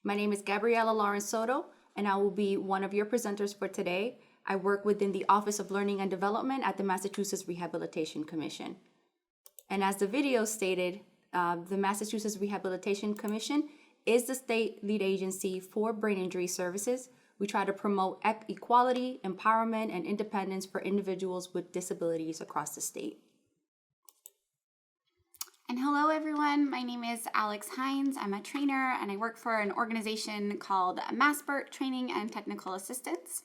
My name is Gabriela Lawrence Soto, and I will be one of your presenters for today. I work within the Office of Learning and Development at the Massachusetts Rehabilitation Commission. And as the video stated, the Massachusetts Rehabilitation Commission is the state lead agency for brain injury services. We try to promote equality, empowerment, and independence for individuals with disabilities across the state. And hello everyone, my name is Alex Hines. I'm a trainer and I work for an organization called Espert Training and Technical Assistance.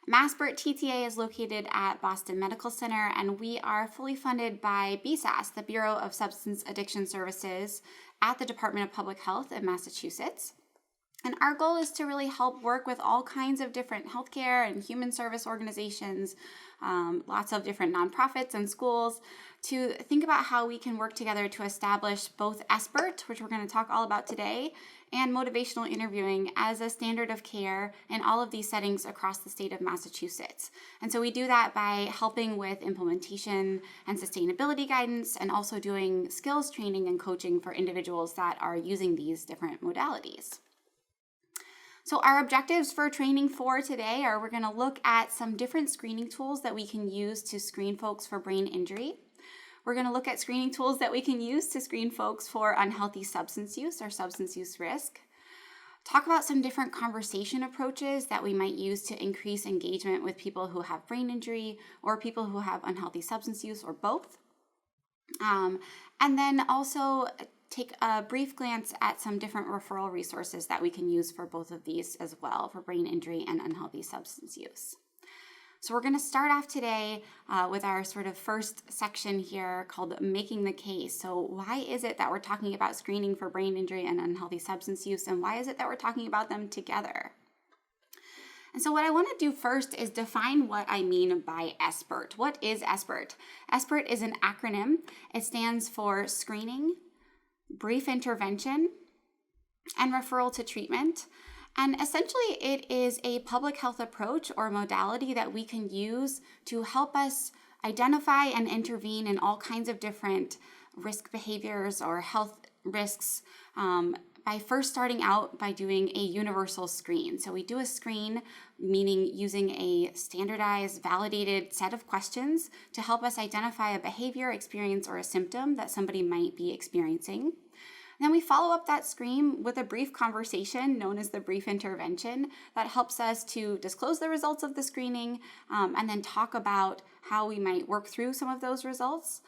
Espert TTA is located at Boston Medical Center, and we are fully funded by BSAS, the Bureau of Substance Addiction Services at the Department of Public Health in Massachusetts. And our goal is to really help work with all kinds of different healthcare and human service organizations, lots of different nonprofits and schools, to think about how we can work together to establish both Espert, which we're going to talk all about today, and motivational interviewing as a standard of care in all of these settings across the state of Massachusetts. And so we do that by helping with implementation and sustainability guidance, and also doing skills training and coaching for individuals that are using these different modalities. So our objectives for training for today are we're going to look at some different screening tools that we can use to screen folks for brain injury. We're going to look at screening tools that we can use to screen folks for unhealthy substance use or substance use risk. Talk about some different conversation approaches that we might use to increase engagement with people who have brain injury or people who have unhealthy substance use or both. And then also take a brief glance at some different referral resources that we can use for both of these as well, for brain injury and unhealthy substance use. So we're going to start off today with our sort of first section here called Making the Case. So why is it that we're talking about screening for brain injury and unhealthy substance use, and why is it that we're talking about them together? And so what I want to do first is define what I mean by Espert. What is Espert? Espert is an acronym. It stands for Screening, Brief Intervention, and Referral to Treatment. And essentially, it is a public health approach or modality that we can use to help us identify and intervene in all kinds of different risk behaviors or health risks by first starting out by doing a universal screen. So we do a screen, meaning using a standardized, validated set of questions to help us identify a behavior, experience, or a symptom that somebody might be experiencing. Then we follow up that screen with a brief conversation known as the brief intervention that helps us to disclose the results of the screening and then talk about how we might work through some of those results.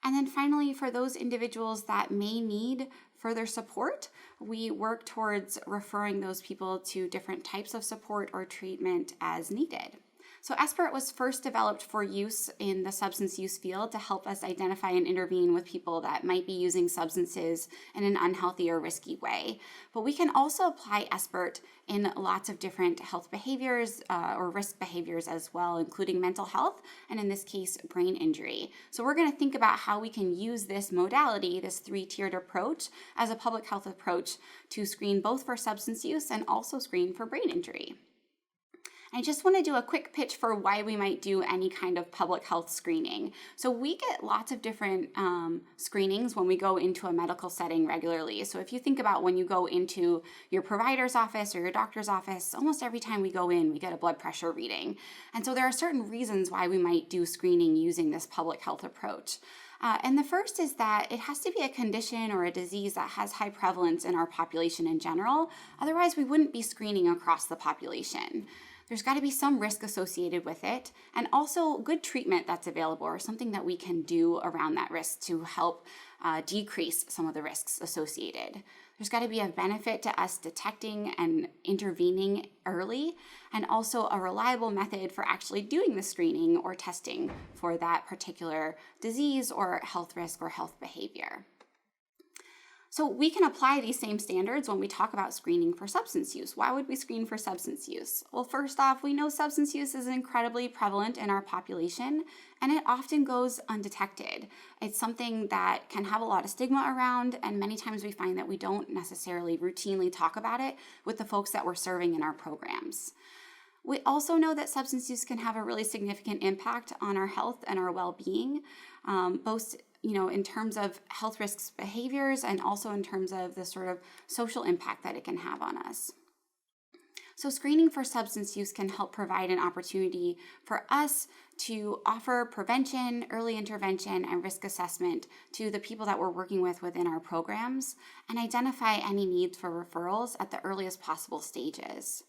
And then finally, for those individuals that may need further support, we work towards referring those people to different types of support or treatment as needed. So Espert was first developed for use in the substance use field to help us identify and intervene with people that might be using substances in an unhealthy or risky way. But we can also apply Espert in lots of different health behaviors or risk behaviors as well, including mental health, and in this case, brain injury. So we're going to think about how we can use this modality, this three-tiered approach, as a public health approach to screen both for substance use and also screen for brain injury. I just want to do a quick pitch for why we might do any kind of public health screening. So we get lots of different screenings when we go into a medical setting regularly. So if you think about when you go into your provider's office or your doctor's office, almost every time we go in, we get a blood pressure reading. And so there are certain reasons why we might do screening using this public health approach. And the first is that it has to be a condition or a disease that has high prevalence in our population in general. Otherwise, we wouldn't be screening across the population. There's got to be some risk associated with it, and also good treatment that's available or something that we can do around that risk to help decrease some of the risks associated. There's got to be a benefit to us detecting and intervening early, and also a reliable method for actually doing the screening or testing for that particular disease or health risk or health behavior. So we can apply these same standards when we talk about screening for substance use. Why would we screen for substance use? Well, first off, we know substance use is incredibly prevalent in our population, and it often goes undetected. It's something that can have a lot of stigma around, and many times we find that we don't necessarily routinely talk about it with the folks that we're serving in our programs. We also know that substance use can have a really significant impact on our health and our well-being, both in terms of health risks behaviors and also in terms of the sort of social impact that it can have on us. So screening for substance use can help provide an opportunity for us to offer prevention, early intervention, and risk assessment to the people that we're working with within our programs and identify any needs for referrals at the earliest possible stages.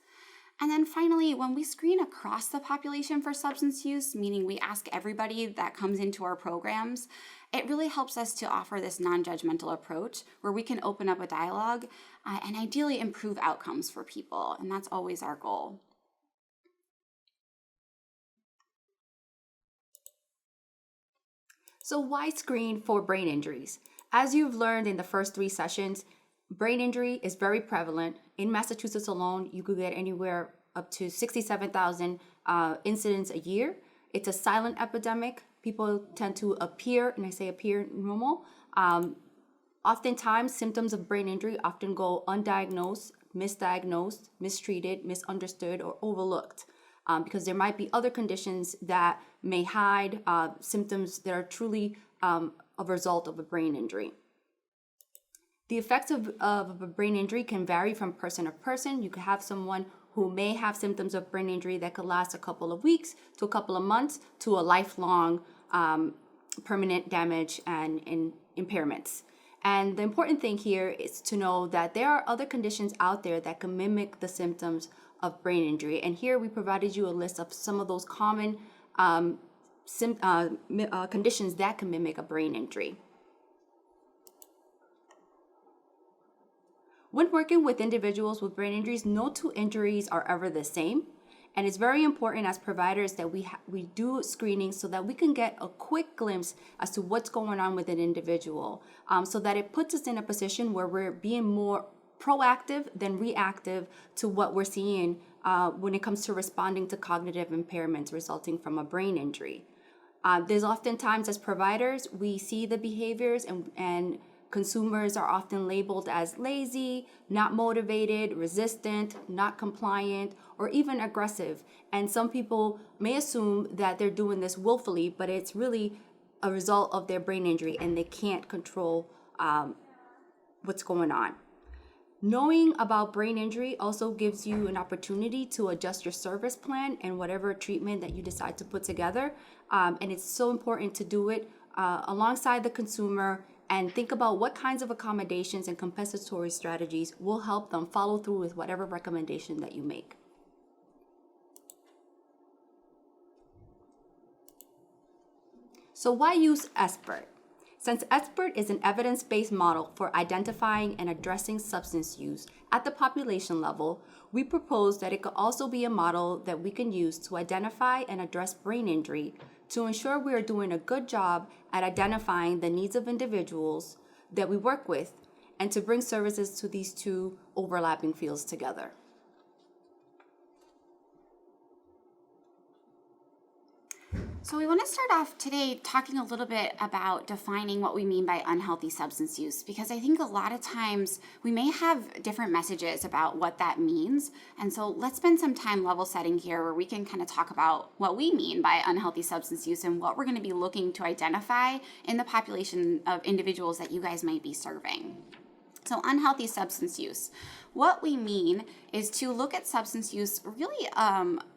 And then finally, when we screen across the population for substance use, meaning we ask everybody that comes into our programs, it really helps us to offer this non-judgmental approach where we can open up a dialogue and ideally improve outcomes for people. And that's always our goal. So why screen for brain injuries? As you've learned in the first 3 sessions, brain injury is very prevalent. In Massachusetts alone, you could get anywhere up to 67,000 incidents a year. It's a silent epidemic. People tend to appear, and I say appear, normal. Oftentimes, symptoms of brain injury often go undiagnosed, misdiagnosed, mistreated, misunderstood, or overlooked because there might be other conditions that may hide symptoms that are truly a result of a brain injury. The effects of a brain injury can vary from person to person. You could have someone who may have symptoms of brain injury that could last a couple of weeks to a couple of months to a lifelong permanent damage and impairments. And the important thing here is to know that there are other conditions out there that can mimic the symptoms of brain injury. And here we provided you a list of some of those common conditions that can mimic a brain injury. When working with individuals with brain injuries, no 2 injuries are ever the same. And it's very important as providers that we do screening so that we can get a quick glimpse as to what's going on with an individual, so that it puts us in a position where we're being more proactive than reactive to what we're seeing when it comes to responding to cognitive impairments resulting from a brain injury. There's oftentimes as providers, we see the behaviors and consumers are often labeled as lazy, not motivated, resistant, not compliant, or even aggressive. And some people may assume that they're doing this willfully, but it's really a result of their brain injury and they can't control what's going on. Knowing about brain injury also gives you an opportunity to adjust your service plan and whatever treatment that you decide to put together. And it's so important to do it alongside the consumer and think about what kinds of accommodations and compensatory strategies will help them follow through with whatever recommendation that you make. So why use Espert? Since Espert is an evidence-based model for identifying and addressing substance use at the population level, we propose that it could also be a model that we can use to identify and address brain injury to ensure we are doing a good job at identifying the needs of individuals that we work with and to bring services to these 2 overlapping fields together. So we want to start off today talking a little bit about defining what we mean by unhealthy substance use, because I think a lot of times we may have different messages about what that means. And so let's spend some time level setting here where we can kind of talk about what we mean by unhealthy substance use and what we're going to be looking to identify in the population of individuals that you guys might be serving. So unhealthy substance use. What we mean is to look at substance use really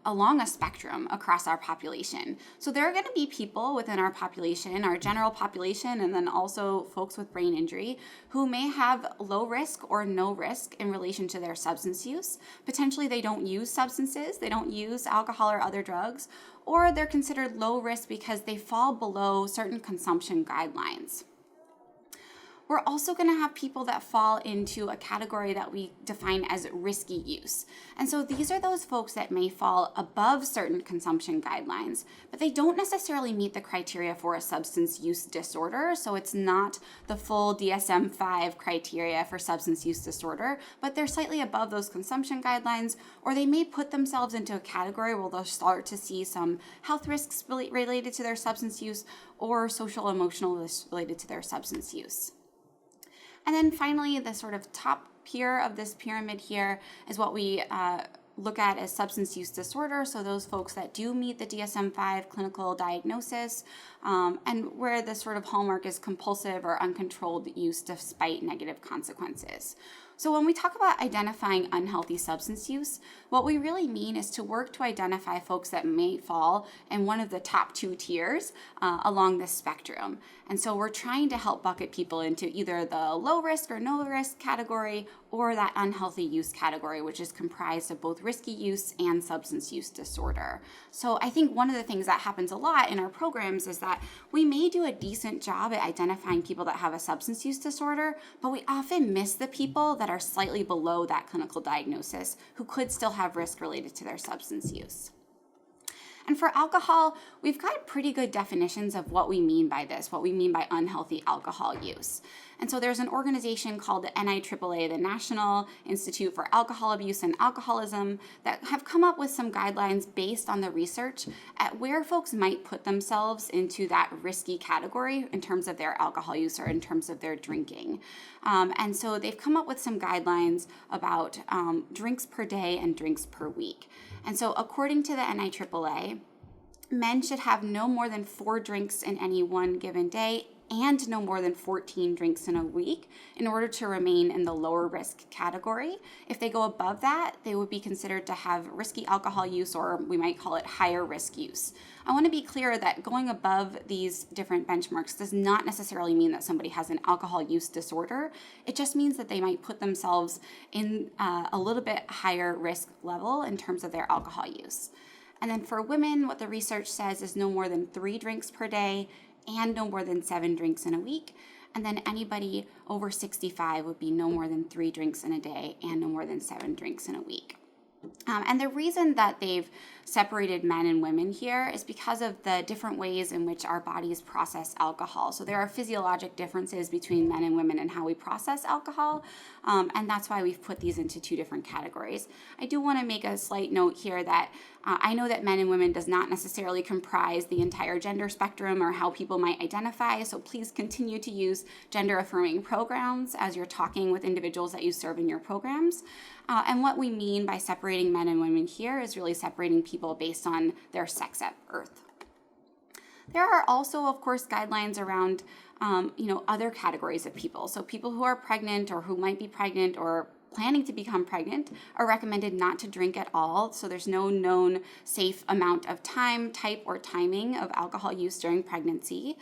along a spectrum across our population. So there are going to be people within our population, our general population, and then also folks with brain injury who may have low risk or no risk in relation to their substance use. Potentially they don't use substances, they don't use alcohol or other drugs, or they're considered low risk because they fall below certain consumption guidelines. We're also going to have people that fall into a category that we define as risky use. And so these are those folks that may fall above certain consumption guidelines, but they don't necessarily meet the criteria for a substance use disorder. So it's not the full DSM-5 criteria for substance use disorder, but they're slightly above those consumption guidelines, or they may put themselves into a category where they'll start to see some health risks related to their substance use or social emotional risks related to their substance use. And then finally, the sort of top tier of this pyramid here is what we look at as substance use disorder, so those folks that do meet the DSM-5 clinical diagnosis, and where the sort of hallmark is compulsive or uncontrolled use despite negative consequences. So when we talk about identifying unhealthy substance use, what we really mean is to work to identify folks that may fall in one of the top 2 tiers along this spectrum. And so we're trying to help bucket people into either the low risk or no risk category or that unhealthy use category, which is comprised of both risky use and substance use disorder. So I think one of the things that happens a lot in our programs is that we may do a decent job at identifying people that have a substance use disorder, but we often miss the people that are slightly below that clinical diagnosis who could still have risk related to their substance use. And for alcohol, we've got pretty good definitions of what we mean by this, what we mean by unhealthy alcohol use. And so there's an organization called the NIAAA, the National Institute for Alcohol Abuse and Alcoholism, that have come up with some guidelines based on the research at where folks might put themselves into that risky category in terms of their alcohol use or in terms of their drinking. And so they've come up with some guidelines about drinks per day and drinks per week. And so according to the NIAAA, men should have no more than 4 drinks in any one given day and no more than 14 drinks in a week in order to remain in the lower risk category. If they go above that, they would be considered to have risky alcohol use, or we might call it higher risk use. I want to be clear that going above these different benchmarks does not necessarily mean that somebody has an alcohol use disorder. It just means that they might put themselves in a little bit higher risk level in terms of their alcohol use. And then for women, what the research says is no more than 3 drinks per day and no more than 7 drinks in a week. And then anybody over 65 would be no more than 3 drinks in a day and no more than 7 drinks in a week. And the reason that they've separated men and women here is because of the different ways in which our bodies process alcohol. So there are physiologic differences between men and women in how we process alcohol, and that's why we've put these into 2 different categories. I do want to make a slight note here that I know that men and women does not necessarily comprise the entire gender spectrum or how people might identify, so please continue to use gender-affirming pronouns as you're talking with individuals that you serve in your programs. And what we mean by separating men and women here is really separating people based on their sex at birth. There are also, of course, guidelines around other categories of people. So people who are pregnant or who might be pregnant or planning to become pregnant are recommended not to drink at all. So there's no known safe amount of time, type, or timing of alcohol use during pregnancy.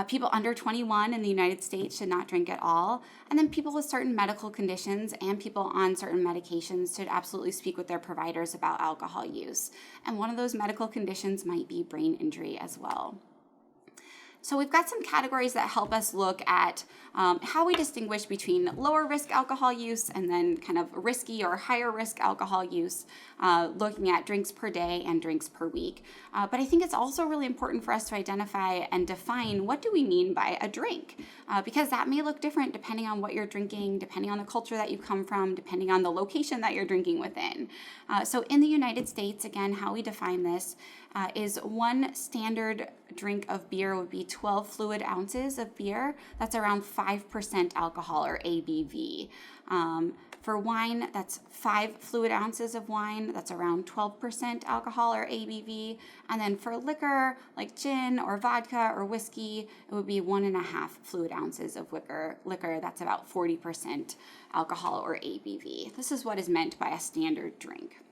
People under 21 in the United States should not drink at all. And then people with certain medical conditions and people on certain medications should absolutely speak with their providers about alcohol use. And one of those medical conditions might be brain injury as well. So we've got some categories that help us look at how we distinguish between lower risk alcohol use and then kind of risky or higher risk alcohol use, looking at drinks per day and drinks per week. But I think it's also really important for us to identify and define what do we mean by a drink, because that may look different depending on what you're drinking, depending on the culture that you come from, depending on the location that you're drinking within. So in the United States, again, how we define this is 1 standard drink of beer would be 12 fluid ounces of beer. That's around 5% alcohol or ABV. For wine, that's 5 fluid ounces of wine. That's around 12% alcohol or ABV. And then for liquor, like gin or vodka or whiskey, it would be 1.5 fluid ounces of liquor. That's about 40% alcohol or ABV. This is what is meant by a standard drink.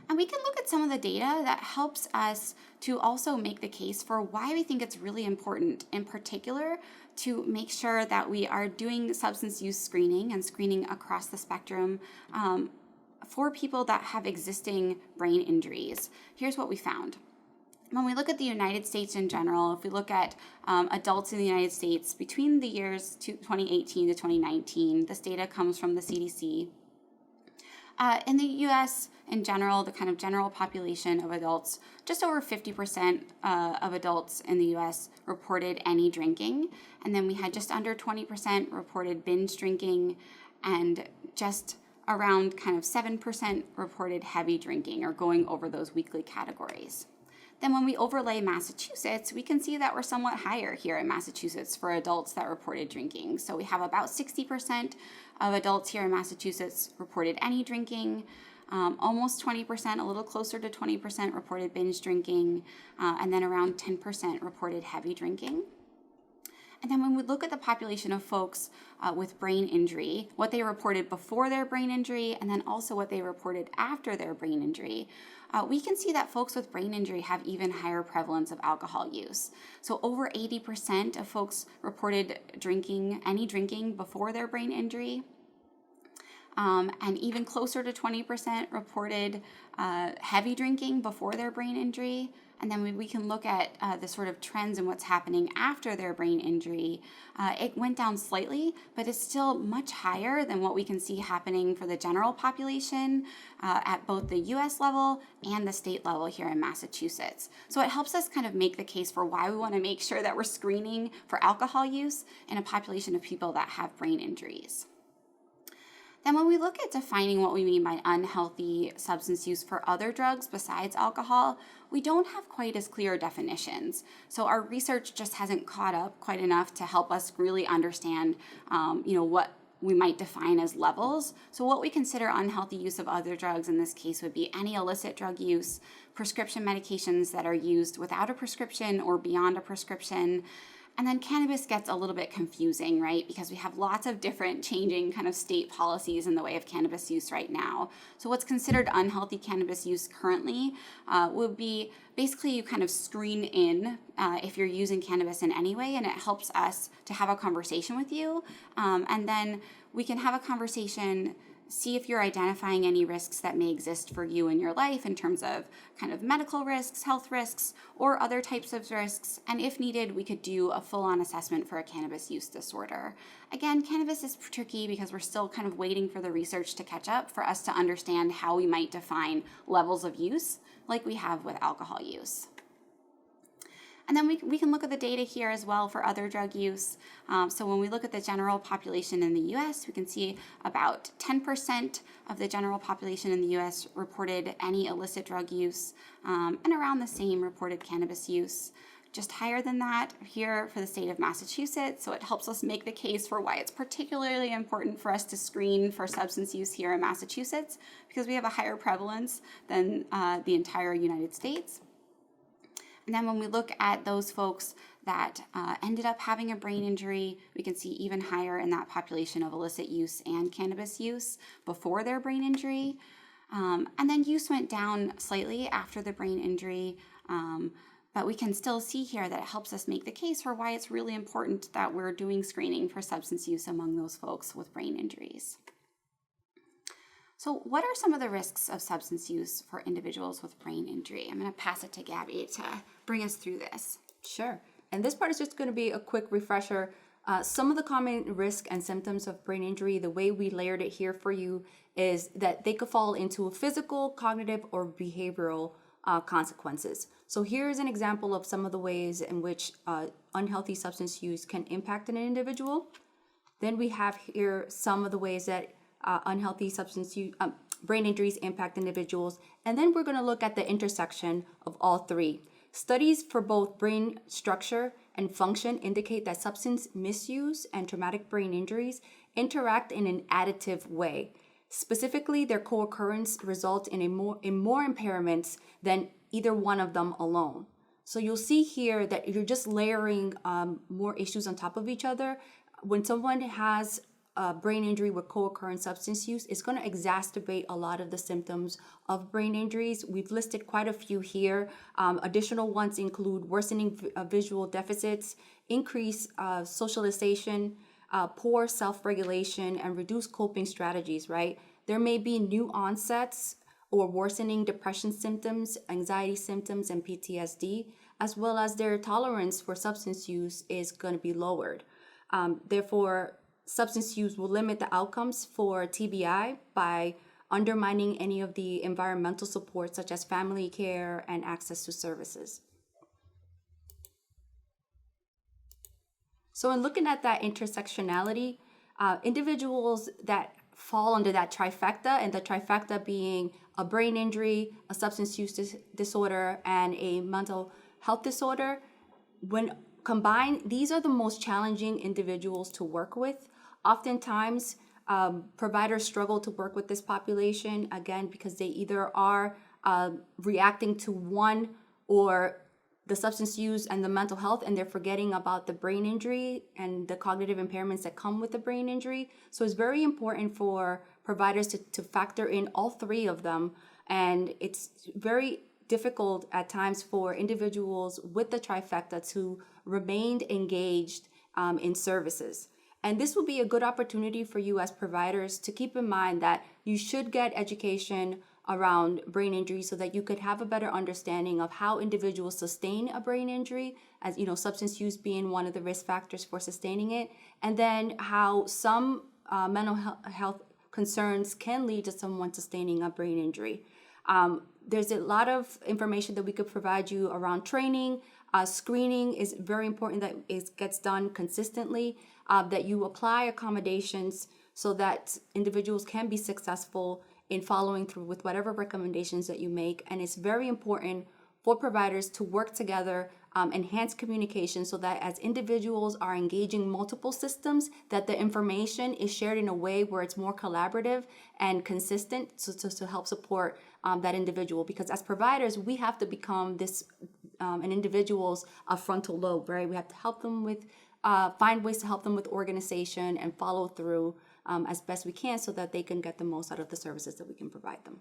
And we can look at some of the data that helps us to also make the case for why we think it's really important, in particular, to make sure that we are doing substance use screening and screening across the spectrum for people that have existing brain injuries. Here's what we found. When we look at the United States in general, if we look at adults in the United States between the years 2018 to 2019, this data comes from the CDC. In the U.S. in general, the kind of general population of adults, just over 50% of adults in the U.S. reported any drinking. And then we had just under 20% reported binge drinking, and just around kind of 7% reported heavy drinking or going over those weekly categories. Then when we overlay Massachusetts, we can see that we're somewhat higher here in Massachusetts for adults that reported drinking. So we have about 60% of adults here in Massachusetts reported any drinking. almost 20%, a little closer to 20% reported binge drinking, and then around 10% reported heavy drinking. And then when we look at the population of folks with brain injury, what they reported before their brain injury, and then also what they reported after their brain injury, we can see that folks with brain injury have even higher prevalence of alcohol use. So over 80% of folks reported any drinking before their brain injury. And even closer to 20% reported heavy drinking before their brain injury. And then we can look at the sort of trends in what's happening after their brain injury. It went down slightly, but it's still much higher than what we can see happening for the general population at both the US level and the state level here in Massachusetts. So it helps us kind of make the case for why we want to make sure that we're screening for alcohol use in a population of people that have brain injuries. Then when we look at defining what we mean by unhealthy substance use for other drugs besides alcohol, we don't have quite as clear definitions. So our research just hasn't caught up quite enough to help us really understand, what we might define as levels. So what we consider unhealthy use of other drugs in this case would be any illicit drug use, prescription medications that are used without a prescription or beyond a prescription. And then cannabis gets a little bit confusing, right? Because we have lots of different changing kind of state policies in the way of cannabis use right now. So what's considered unhealthy cannabis use currently would be basically you kind of screen in if you're using cannabis in any way, and it helps us to have a conversation with you. And then we can have a conversation, see if you're identifying any risks that may exist for you in your life in terms of kind of medical risks, health risks, or other types of risks. And if needed, we could do a full-on assessment for a cannabis use disorder. Again, cannabis is tricky because we're still kind of waiting for the research to catch up for us to understand how we might define levels of use like we have with alcohol use. And then we can look at the data here as well for other drug use. So when we look at the general population in the US, we can see about 10% of the general population in the US reported any illicit drug use, and around the same reported cannabis use. Just higher than that here for the state of Massachusetts. So it helps us make the case for why it's particularly important for us to screen for substance use here in Massachusetts, because we have a higher prevalence than the entire United States. And then when we look at those folks that ended up having a brain injury, we can see even higher in that population of illicit use and cannabis use before their brain injury. And then use went down slightly after the brain injury, but we can still see here that it helps us make the case for why it's really important that we're doing screening for substance use among those folks with brain injuries. So what are some of the risks of substance use for individuals with brain injury? I'm going to pass it to Gabby to bring us through this. Sure. And this part is just going to be a quick refresher. Some of the common risks and symptoms of brain injury, the way we layered it here for you, is that they could fall into a physical, cognitive, or behavioral consequences. So here's an example of some of the ways in which unhealthy substance use can impact an individual. Then we have here some of the ways that unhealthy substance use, brain injuries impact individuals. And then we're going to look at the intersection of all three. Studies for both brain structure and function indicate that substance misuse and traumatic brain injuries interact in an additive way. Specifically, their co-occurrence results in more impairments than either one of them alone. So you'll see here that you're just layering more issues on top of each other. When someone has brain injury with co-occurrent substance use, is going to exacerbate a lot of the symptoms of brain injuries. We've listed quite a few here. Additional ones include worsening visual deficits, increased socialization, poor self-regulation, and reduced coping strategies, right? There may be new onsets or worsening depression symptoms, anxiety symptoms, and PTSD, as well as their tolerance for substance use is going to be lowered. Therefore, substance use will limit the outcomes for TBI by undermining any of the environmental support such as family care and access to services. So in looking at that intersectionality, individuals that fall under that trifecta, and the trifecta being a brain injury, a substance use disorder, and a mental health disorder, when combined, these are the most challenging individuals to work with. Oftentimes, providers struggle to work with this population, again, because they either are reacting to one or the substance use and the mental health, and they're forgetting about the brain injury and the cognitive impairments that come with the brain injury. So it's very important for providers to factor in all three of them. And it's very difficult at times for individuals with the trifecta to remain engaged in services. And this will be a good opportunity for you as providers to keep in mind that you should get education around brain injury so that you could have a better understanding of how individuals sustain a brain injury, as substance use being one of the risk factors for sustaining it, and then how some mental health concerns can lead to someone sustaining a brain injury. There's a lot of information that we could provide you around training. Screening is very important that it gets done consistently, that you apply accommodations so that individuals can be successful in following through with whatever recommendations that you make. And it's very important for providers to work together, enhance communication so that as individuals are engaging multiple systems, that the information is shared in a way where it's more collaborative and consistent to help support that individual. Because as providers, we have to become this an individual's frontal lobe, right? We have to help them with, find ways to help them with organization and follow through as best we can so that they can get the most out of the services that we can provide them.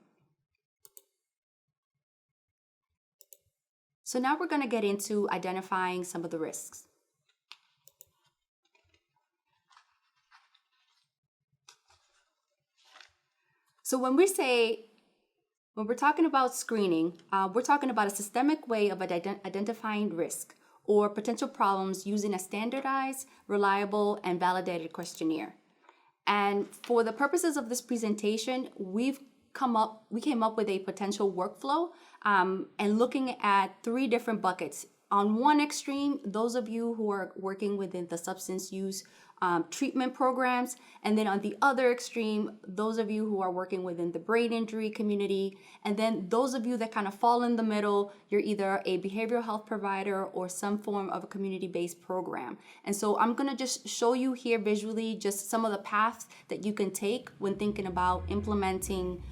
So now we're going to get into identifying some of the risks. So when we're talking about screening, we're talking about a systemic way of identifying risk or potential problems using a standardized, reliable, and validated questionnaire. And for the purposes of this presentation, we came up with a potential workflow and looking at three different buckets. On one extreme, those of you who are working within the substance use treatment programs, and then on the other extreme, those of you who are working within the brain injury community, and then those of you that kind of fall in the middle, you're either a behavioral health provider or some form of a community-based program. And so I'm going to just show you here visually just some of the paths that you can take when thinking about implementing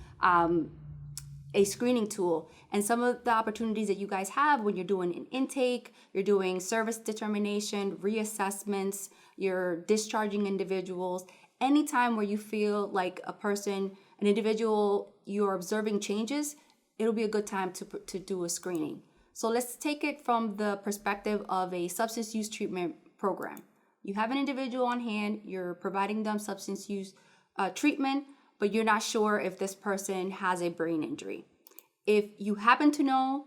a screening tool, and some of the opportunities that you guys have when you're doing an intake, you're doing service determination, reassessments, you're discharging individuals. Anytime where you feel like an individual, you're observing changes, it'll be a good time to do a screening. So let's take it from the perspective of a substance use treatment program. You have an individual on hand, you're providing them substance use treatment, but you're not sure if this person has a brain injury. If you happen to know,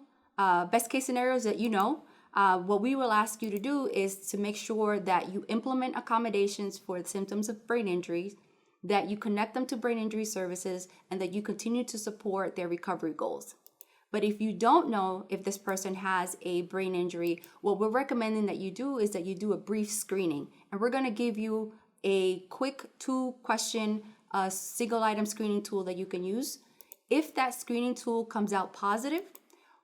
best case scenarios that you know, what we will ask you to do is to make sure that you implement accommodations for the symptoms of brain injuries, that you connect them to brain injury services, and that you continue to support their recovery goals. But if you don't know if this person has a brain injury, what we're recommending that you do is that you do a brief screening. And we're going to give you a quick 2-question single item screening tool that you can use. If that screening tool comes out positive,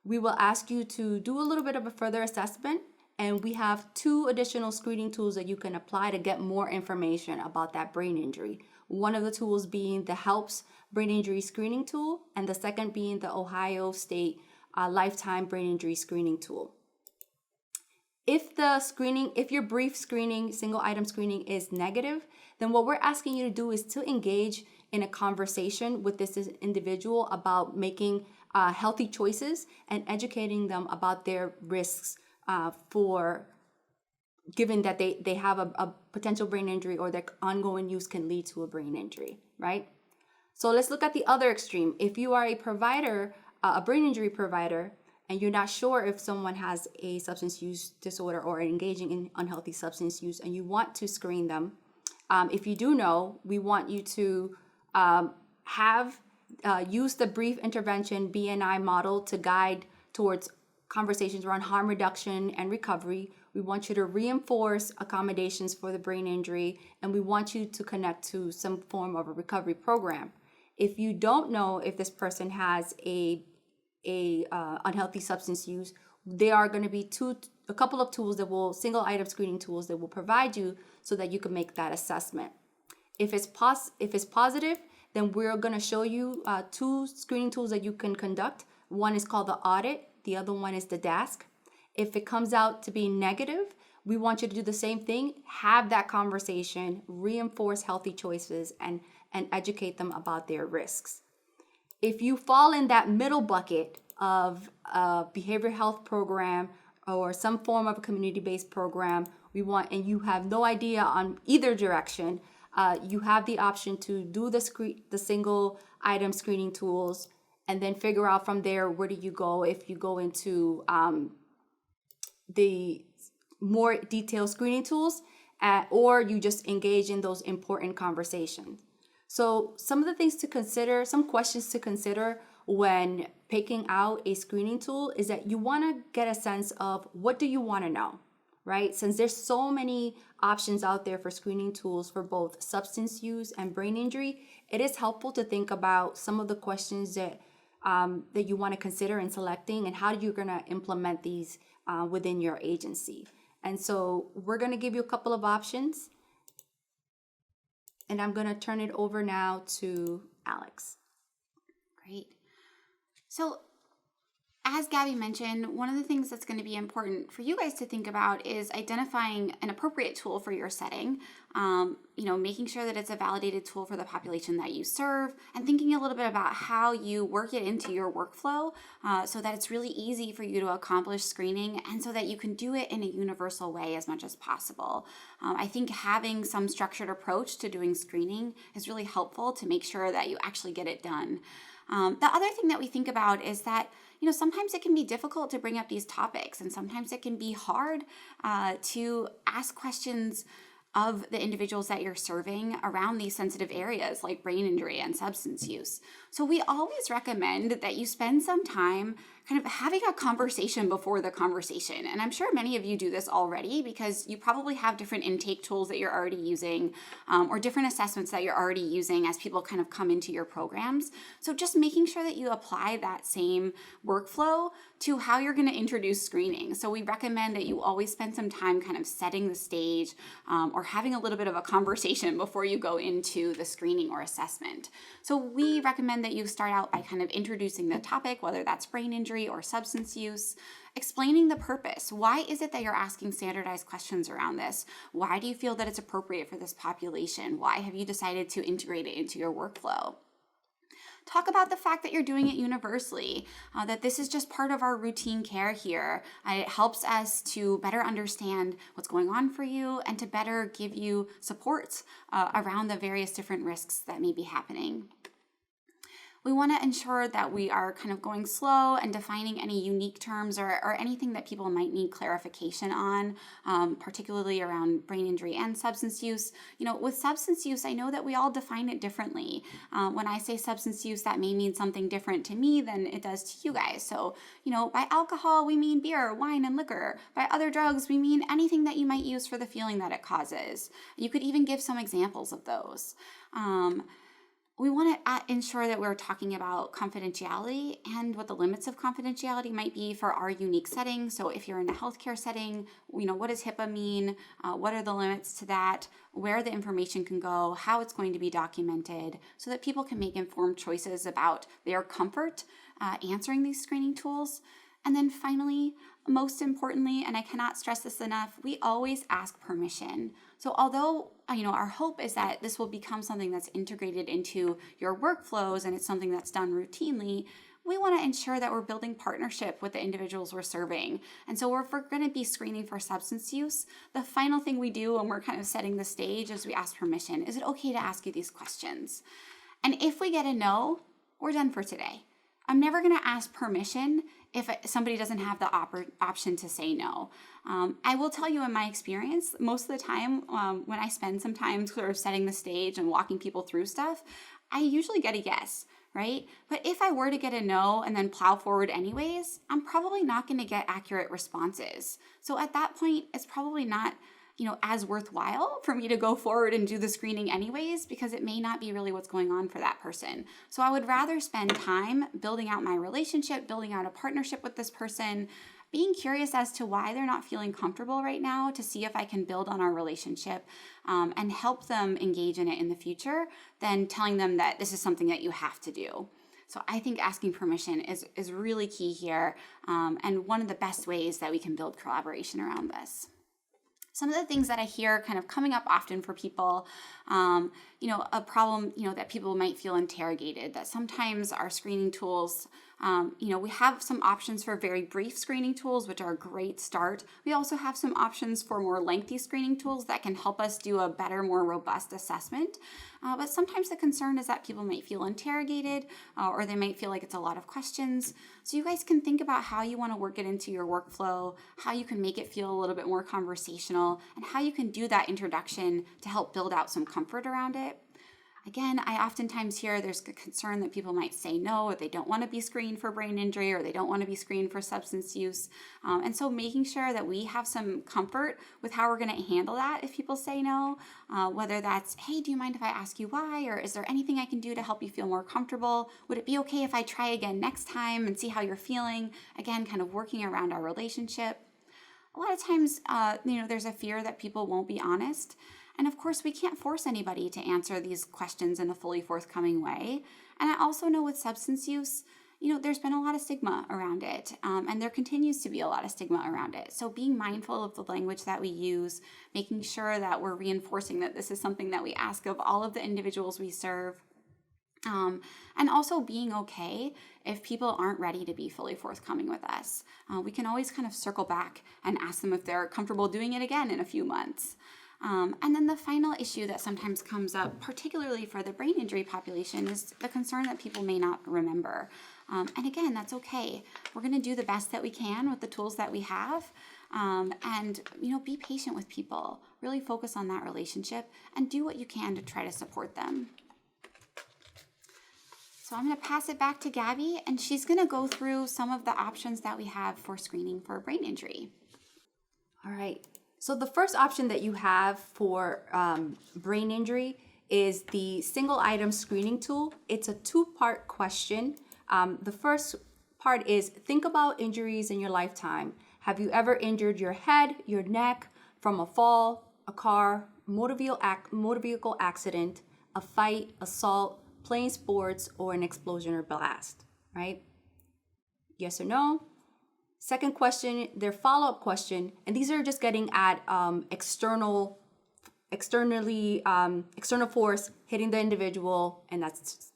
we will ask you to do a little bit of a further assessment, and we have 2 additional screening tools that you can apply to get more information about that brain injury. One of the tools being the HELPS brain injury screening tool, and the second being the Ohio State lifetime brain injury screening tool. If your brief screening, single item screening is negative, then what we're asking you to do is to engage in a conversation with this individual about making healthy choices and educating them about their risks for given that they have a potential brain injury or their ongoing use can lead to a brain injury, right? So let's look at the other extreme. If you are a provider, a brain injury provider, and you're not sure if someone has a substance use disorder or engaging in unhealthy substance use and you want to screen them, if you do know, we want you to use the brief intervention BNI model to guide towards conversations around harm reduction and recovery. We want you to reinforce accommodations for the brain injury, and we want you to connect to some form of a recovery program. If you don't know if this person has a unhealthy substance use, there are going to be a couple of tools single item screening tools that will provide you so that you can make that assessment. If it's positive, then we're going to show you 2 screening tools that you can conduct. One is called the audit. The other one is the Dast. If it comes out to be negative, we want you to do the same thing. Have that conversation, reinforce healthy choices, and educate them about their risks. If you fall in that middle bucket of a behavioral health program or some form of a community-based program, and you have no idea on either direction, you have the option to do the single item screening tools and then figure out from there, where do you go if you go into the more detailed screening tools, or you just engage in those important conversations. So some of the things to consider, some questions to consider when picking out a screening tool is that you want to get a sense of what do you want to know, right? Since there's so many options out there for screening tools for both substance use and brain injury, it is helpful to think about some of the questions that you want to consider in selecting and how you're going to implement these within your agency. And so we're going to give you a couple of options. And I'm going to turn it over now to Alex. Great. So as Gabby mentioned, one of the things that's going to be important for you guys to think about is identifying an appropriate tool for your setting, making sure that it's a validated tool for the population that you serve, and thinking a little bit about how you work it into your workflow so that it's really easy for you to accomplish screening and so that you can do it in a universal way as much as possible. I think having some structured approach to doing screening is really helpful to make sure that you actually get it done. The other thing that we think about is that sometimes it can be difficult to bring up these topics, and sometimes it can be hard to ask questions of the individuals that you're serving around these sensitive areas like brain injury and substance use. So we always recommend that you spend some time kind of having a conversation before the conversation. And I'm sure many of you do this already because you probably have different intake tools that you're already using or different assessments that you're already using as people kind of come into your programs. So just making sure that you apply that same workflow to how you're going to introduce screening. So we recommend that you always spend some time kind of setting the stage or having a little bit of a conversation before you go into the screening or assessment. So we recommend that you start out by kind of introducing the topic, whether that's brain injury or substance use, explaining the purpose. Why is it that you're asking standardized questions around this? Why do you feel that it's appropriate for this population? Why have you decided to integrate it into your workflow? Talk about the fact that you're doing it universally, that this is just part of our routine care here. It helps us to better understand what's going on for you and to better give you support around the various different risks that may be happening. We want to ensure that we are kind of going slow and defining any unique terms or anything that people might need clarification on, particularly around brain injury and substance use. With substance use, I know that we all define it differently. When I say substance use, that may mean something different to me than it does to you guys. So, by alcohol, we mean beer, wine, and liquor. By other drugs, we mean anything that you might use for the feeling that it causes. You could even give some examples of those. We want to ensure that we're talking about confidentiality and what the limits of confidentiality might be for our unique setting. So if you're in a healthcare setting, what does HIPAA mean? What are the limits to that? Where the information can go, how it's going to be documented, so that people can make informed choices about their comfort answering these screening tools. And then finally, most importantly, and I cannot stress this enough, we always ask permission. So although, our hope is that this will become something that's integrated into your workflows and it's something that's done routinely, we want to ensure that we're building partnership with the individuals we're serving. And so if we're going to be screening for substance use, the final thing we do when we're kind of setting the stage is we ask permission. Is it okay to ask you these questions? And if we get a no, we're done for today. I'm never going to ask permission if somebody doesn't have the option to say no. I will tell you in my experience, most of the time when I spend some time sort of setting the stage and walking people through stuff, I usually get a yes, right? But if I were to get a no and then plow forward anyways, I'm probably not going to get accurate responses. So at that point, it's probably not as worthwhile for me to go forward and do the screening anyways, because it may not be really what's going on for that person. So I would rather spend time building out my relationship, building out a partnership with this person, being curious as to why they're not feeling comfortable right now to see if I can build on our relationship and help them engage in it in the future than telling them that this is something that you have to do. So I think asking permission is really key here, and one of the best ways that we can build collaboration around this. Some of the things that I hear kind of coming up often for people, a problem, that people might feel interrogated, that sometimes our screening tools, we have some options for very brief screening tools, which are a great start. We also have some options for more lengthy screening tools that can help us do a better, more robust assessment. But sometimes the concern is that people might feel interrogated or they might feel like it's a lot of questions. So you guys can think about how you want to work it into your workflow, how you can make it feel a little bit more conversational, and how you can do that introduction to help build out some comfort around it. Again, I oftentimes hear there's a concern that people might say no, or they don't want to be screened for brain injury, or they don't want to be screened for substance use. And so making sure that we have some comfort with how we're going to handle that if people say no, whether that's, hey, do you mind if I ask you why? Or is there anything I can do to help you feel more comfortable? Would it be okay if I try again next time and see how you're feeling? Again, kind of working around our relationship. A lot of times, there's a fear that people won't be honest. And of course, we can't force anybody to answer these questions in a fully forthcoming way. And I also know with substance use, there's been a lot of stigma around it, and there continues to be a lot of stigma around it. So being mindful of the language that we use, making sure that we're reinforcing that this is something that we ask of all of the individuals we serve, and also being okay if people aren't ready to be fully forthcoming with us. We can always kind of circle back and ask them if they're comfortable doing it again in a few months. And then the final issue that sometimes comes up, particularly for the brain injury population, is the concern that people may not remember. And again, that's okay. We're going to do the best that we can with the tools that we have. And be patient with people. Really focus on that relationship and do what you can to try to support them. So I'm going to pass it back to Gabby, and she's going to go through some of the options that we have for screening for brain injury. All right. So the first option that you have for brain injury is the single item screening tool. It's a two-part question. The first part is, think about injuries in your lifetime. Have you ever injured your head, your neck from a fall, a car, motor vehicle accident, a fight, assault, playing sports, or an explosion or blast, right? Yes or no? Second question, their follow-up question, and these are just getting at external force hitting the individual, and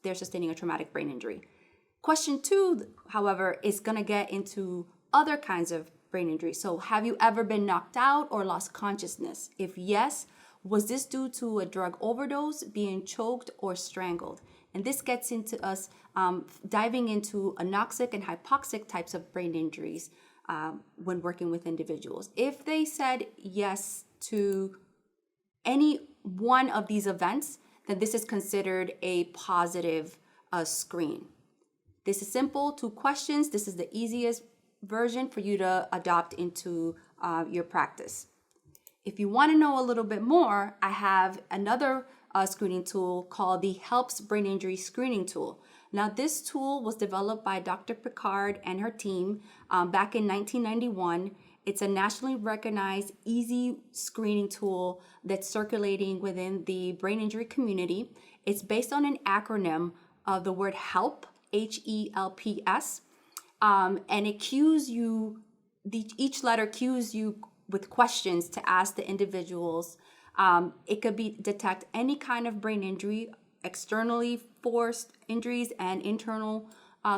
they're sustaining a traumatic brain injury. Question 2, however, is going to get into other kinds of brain injury. So have you ever been knocked out or lost consciousness? If yes, was this due to a drug overdose, being choked, or strangled? And this gets into us diving into anoxic and hypoxic types of brain injuries when working with individuals. If they said yes to any one of these events, then this is considered a positive screen. This is simple, 2 questions. This is the easiest version for you to adopt into your practice. If you want to know a little bit more, I have another screening tool called the HELPS Brain Injury Screening Tool. Now, this tool was developed by Dr. Picard and her team back in 1991. It's a nationally recognized, easy screening tool that's circulating within the brain injury community. It's based on an acronym of the word HELP, HELPS, and it cues you, each letter cues you with questions to ask the individuals. It could be detect any kind of brain injury, externally forced injuries and internal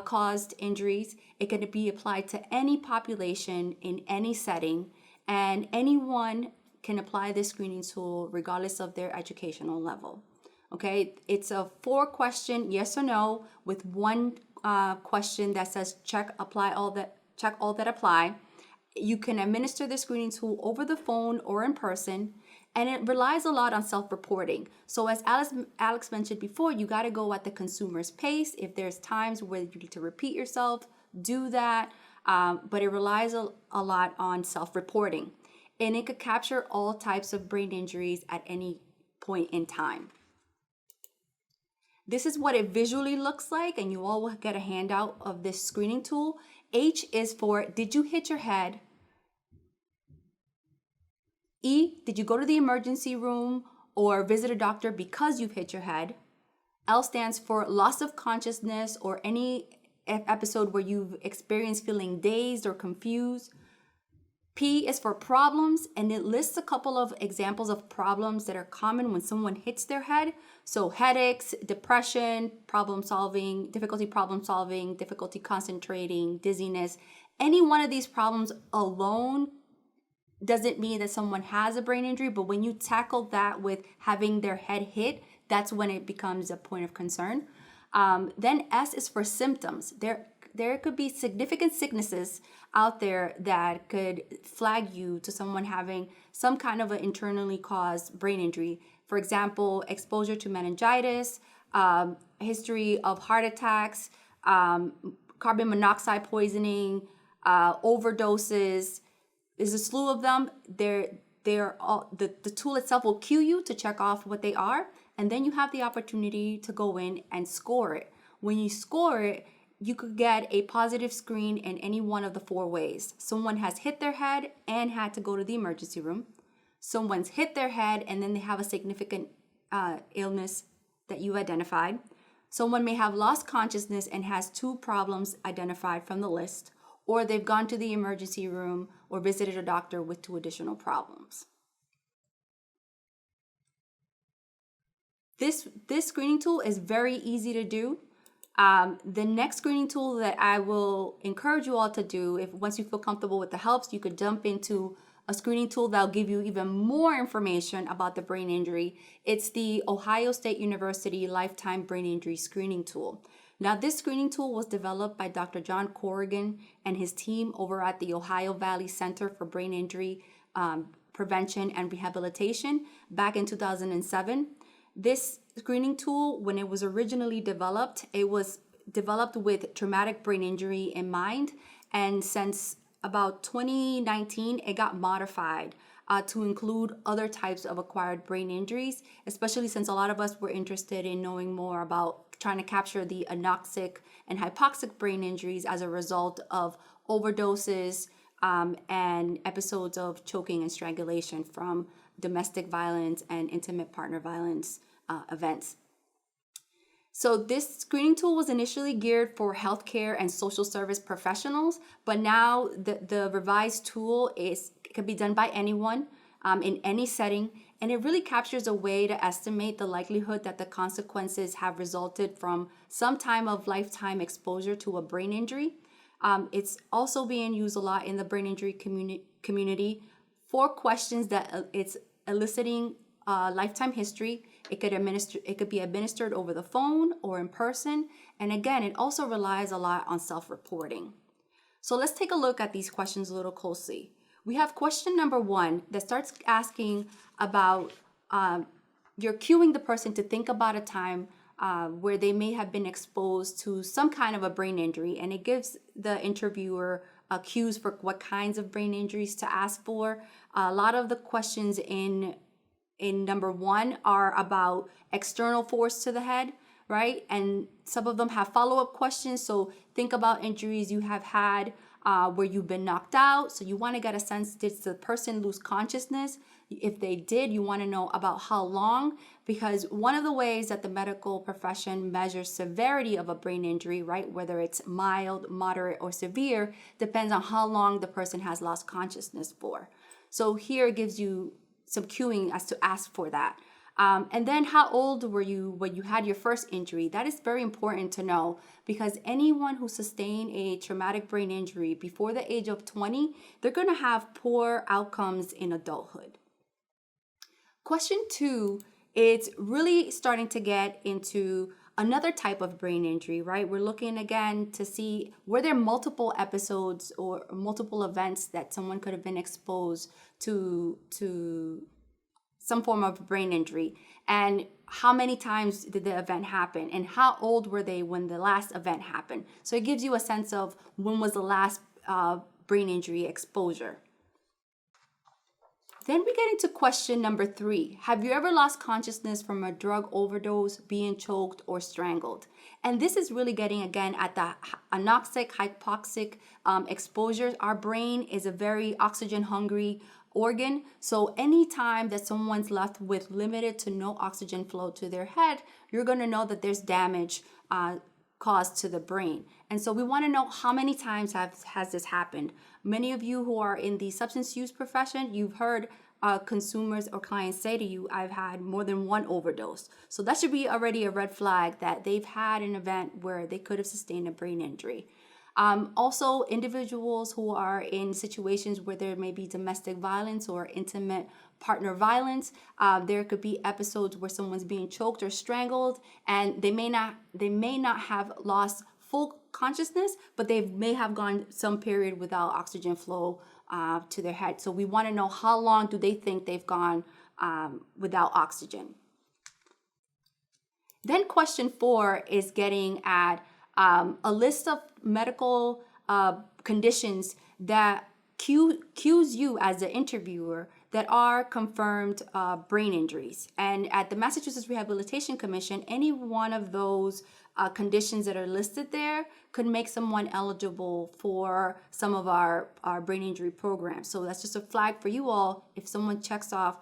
caused injuries. It could be applied to any population in any setting, and anyone can apply this screening tool regardless of their educational level. Okay, it's a 4-question yes or no with 1 question that says check all that apply. You can administer the screening tool over the phone or in person, and it relies a lot on self-reporting. So as Alex mentioned before, you got to go at the consumer's pace. If there's times where you need to repeat yourself, do that. But it relies a lot on self-reporting. And it could capture all types of brain injuries at any point in time. This is what it visually looks like, and you all will get a handout of this screening tool. H is for, did you hit your head? E, did you go to the emergency room or visit a doctor because you've hit your head? L stands for loss of consciousness or any episode where you've experienced feeling dazed or confused. P is for problems, and it lists a couple of examples of problems that are common when someone hits their head. So headaches, depression, difficulty problem solving, difficulty concentrating, dizziness. Any one of these problems alone doesn't mean that someone has a brain injury, but when you tackle that with having their head hit, that's when it becomes a point of concern. Then S is for symptoms. There could be significant sicknesses out there that could flag you to someone having some kind of an internally caused brain injury. For example, exposure to meningitis, history of heart attacks, carbon monoxide poisoning, overdoses. There's a slew of them. They're all, the tool itself will cue you to check off what they are, and then you have the opportunity to go in and score it. When you score it, you could get a positive screen in any one of the 4 ways. Someone has hit their head and had to go to the emergency room. Someone's hit their head and then they have a significant illness that you identified. Someone may have lost consciousness and has 2 problems identified from the list, or they've gone to the emergency room or visited a doctor with 2 additional problems. This screening tool is very easy to do. The next screening tool that I will encourage you all to do, if once you feel comfortable with the helps, you could jump into a screening tool that'll give you even more information about the brain injury. It's the Ohio State University Lifetime Brain Injury Screening Tool. Now, this screening tool was developed by Dr. John Corrigan and his team over at the Ohio Valley Center for Brain Injury Prevention and Rehabilitation back in 2007. This screening tool, when it was originally developed, it was developed with traumatic brain injury in mind. And since about 2019, it got modified to include other types of acquired brain injuries, especially since a lot of us were interested in knowing more about trying to capture the anoxic and hypoxic brain injuries as a result of overdoses and episodes of choking and strangulation from domestic violence and intimate partner violence events. So this screening tool was initially geared for healthcare and social service professionals, but now the revised tool can be done by anyone in any setting, and it really captures a way to estimate the likelihood that the consequences have resulted from some time of lifetime exposure to a brain injury. It's also being used a lot in the brain injury community for questions that it's eliciting lifetime history. It could be administered over the phone or in person. And again, it also relies a lot on self-reporting. So let's take a look at these questions a little closely. We have question number 1 that starts asking about you're cueing the person to think about a time where they may have been exposed to some kind of a brain injury, and it gives the interviewer cues for what kinds of brain injuries to ask for. A lot of the questions in number 1 are about external force to the head, right? And some of them have follow-up questions. So think about injuries you have had where you've been knocked out. So you want to get a sense, did the person lose consciousness? If they did, you want to know about how long, because one of the ways that the medical profession measures severity of a brain injury, right, whether it's mild, moderate, or severe, depends on how long the person has lost consciousness for. So here it gives you some cueing as to ask for that. And then how old were you when you had your first injury? That is very important to know, because anyone who sustained a traumatic brain injury before the age of 20, they're going to have poor outcomes in adulthood. Question 2 is really starting to get into another type of brain injury, right? We're looking again to see, were there multiple episodes or multiple events that someone could have been exposed to some form of brain injury, and how many times did the event happen, and how old were they when the last event happened. So it gives you a sense of when was the last brain injury exposure. Then we get into question number 3. Have you ever lost consciousness from a drug overdose, being choked, or strangled? And this is really getting, again, at the anoxic, hypoxic exposures. Our brain is a very oxygen-hungry organ. So anytime that someone's left with limited to no oxygen flow to their head, you're going to know that there's damage caused to the brain. And so we want to know how many times has this happened. Many of you who are in the substance use profession, you've heard consumers or clients say to you, I've had more than one overdose. So that should be already a red flag that they've had an event where they could have sustained a brain injury. Also, individuals who are in situations where there may be domestic violence or intimate partner violence, there could be episodes where someone's being choked or strangled, and they may not have lost full consciousness, but they may have gone some period without oxygen flow to their head. So we want to know how long do they think they've gone without oxygen. Then question 4 is getting at a list of medical conditions that cues you as the interviewer that are confirmed brain injuries. And at the Massachusetts Rehabilitation Commission, any one of those conditions that are listed there could make someone eligible for some of our brain injury programs. So that's just a flag for you all. If someone checks off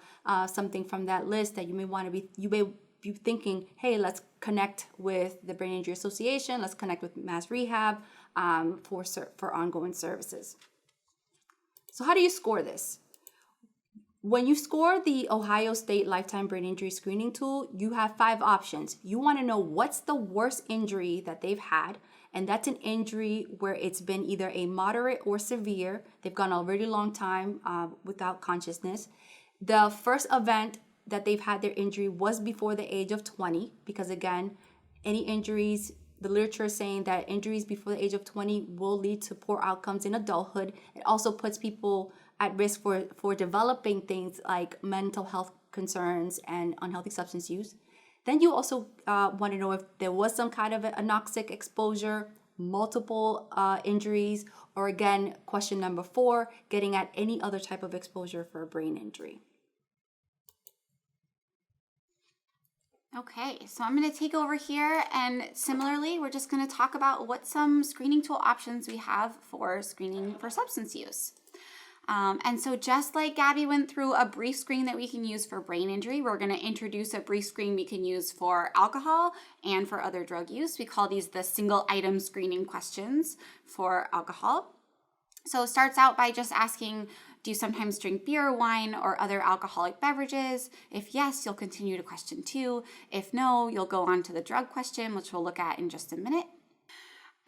something from that list that you may be thinking, hey, let's connect with the Brain Injury Association, let's connect with Mass Rehab for ongoing services. So how do you score this? When you score the Ohio State Lifetime Brain Injury Screening Tool, you have 5 options. You want to know what's the worst injury that they've had, and that's an injury where it's been either a moderate or severe. They've gone a really long time without consciousness. The first event that they've had their injury was before the age of 20, because again, any injuries, the literature is saying that injuries before the age of 20 will lead to poor outcomes in adulthood. It also puts people at risk for developing things like mental health concerns and unhealthy substance use. Then you also want to know if there was some kind of anoxic exposure, multiple injuries, or again, question number 4, getting at any other type of exposure for a brain injury. Okay, so I'm going to take over here, and similarly, we're just going to talk about what some screening tool options we have for screening for substance use. And so just like Gabby went through a brief screen that we can use for brain injury, we're going to introduce a brief screen we can use for alcohol and for other drug use. We call these the single item screening questions for alcohol. So it starts out by just asking, do you sometimes drink beer, wine, or other alcoholic beverages? If yes, you'll continue to question 2. If no, you'll go on to the drug question, which we'll look at in just a minute.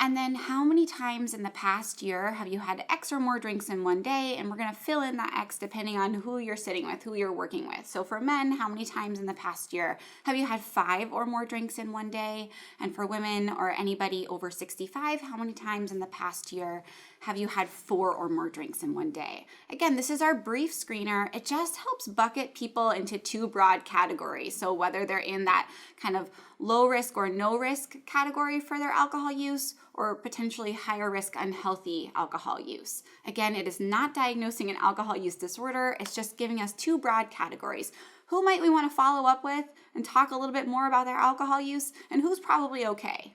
And then how many times in the past year have you had X or more drinks in one day? And we're going to fill in that X depending on who you're sitting with, who you're working with. So for men, how many times in the past year have you had 5 or more drinks in one day? And for women or anybody over 65, how many times in the past year have you had 4 or more drinks in one day? Again, this is our brief screener. It just helps bucket people into 2 broad categories. So whether they're in that kind of low risk or no risk category for their alcohol use, or potentially higher risk unhealthy alcohol use. Again, it is not diagnosing an alcohol use disorder. It's just giving us 2 broad categories. Who might we want to follow up with and talk a little bit more about their alcohol use, and who's probably okay?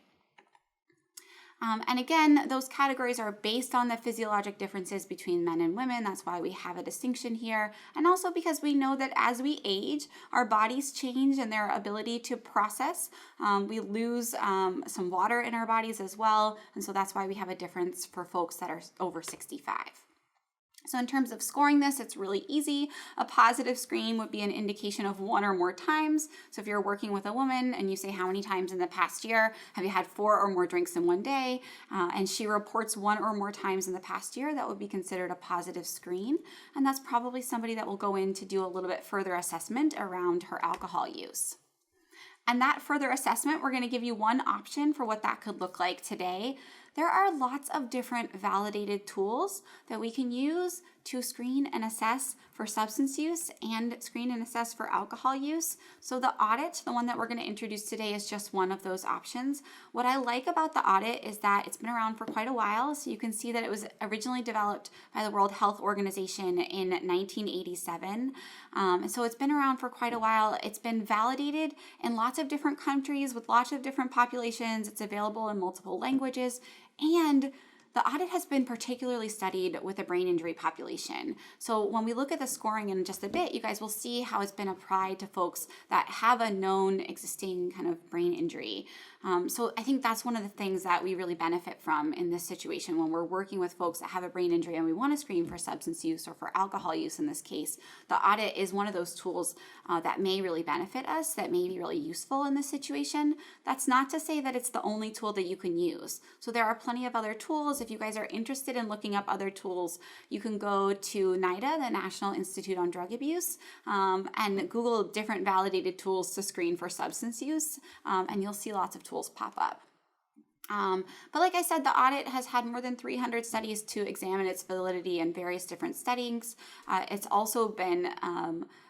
And again, those categories are based on the physiologic differences between men and women. That's why we have a distinction here. And also because we know that as we age, our bodies change in their ability to process. We lose some water in our bodies as well. And so that's why we have a difference for folks that are over 65. So in terms of scoring this, it's really easy. A positive screen would be an indication of 1 or more times. So if you're working with a woman and you say how many times in the past year have you had 4 or more drinks in one day, and she reports 1 or more times in the past year, that would be considered a positive screen. And that's probably somebody that will go in to do a little bit further assessment around her alcohol use. And that further assessment, we're going to give you one option for what that could look like today. There are lots of different validated tools that we can use to screen and assess for substance use and screen and assess for alcohol use. So the audit, the one that we're going to introduce today, is just one of those options. What I like about the audit is that it's been around for quite a while. So you can see that it was originally developed by the World Health Organization in 1987. And so it's been around for quite a while. It's been validated in lots of different countries with lots of different populations. It's available in multiple languages, and the audit has been particularly studied with the brain injury population. So when we look at the scoring in just a bit, you guys will see how it's been applied to folks that have a known existing kind of brain injury. So I think that's one of the things that we really benefit from in this situation when we're working with folks that have a brain injury and we want to screen for substance use or for alcohol use in this case. The audit is one of those tools that may really benefit us, that may be really useful in this situation. That's not to say that it's the only tool that you can use. So there are plenty of other tools. If you guys are interested in looking up other tools, you can go to NIDA, the National Institute on Drug Abuse, and Google different validated tools to screen for substance use, and you'll see lots of tools pop up. But like I said, the audit has had more than 300 studies to examine its validity in various different settings. It's also been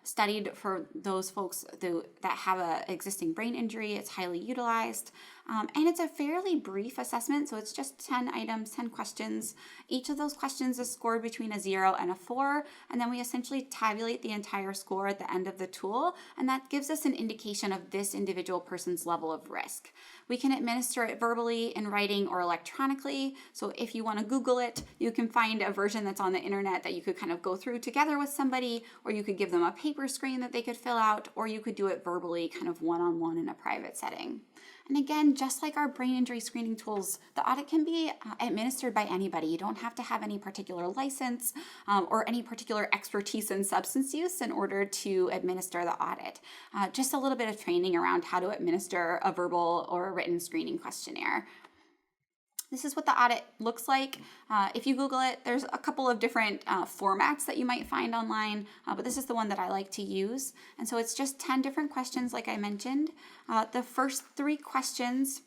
studied for those folks that have an existing brain injury. It's highly utilized. And it's a fairly brief assessment, so it's just 10 items, 10 questions. Each of those questions is scored between a 0 and a 4, and then we essentially tabulate the entire score at the end of the tool, and that gives us an indication of this individual person's level of risk. We can administer it verbally, in writing, or electronically. So if you want to Google it, you can find a version that's on the internet that you could kind of go through together with somebody, or you could give them a paper screen that they could fill out, or you could do it verbally, kind of one-on-one in a private setting. And again, just like our brain injury screening tools, the audit can be administered by anybody. You don't have to have any particular license or any particular expertise in substance use in order to administer the audit. Just a little bit of training around how to administer a verbal or a written screening questionnaire. This is what the audit looks like. If you Google it, there's a couple of different formats that you might find online, but this is the one that I like to use. And so it's just 10 different questions, like I mentioned. The first 3 questions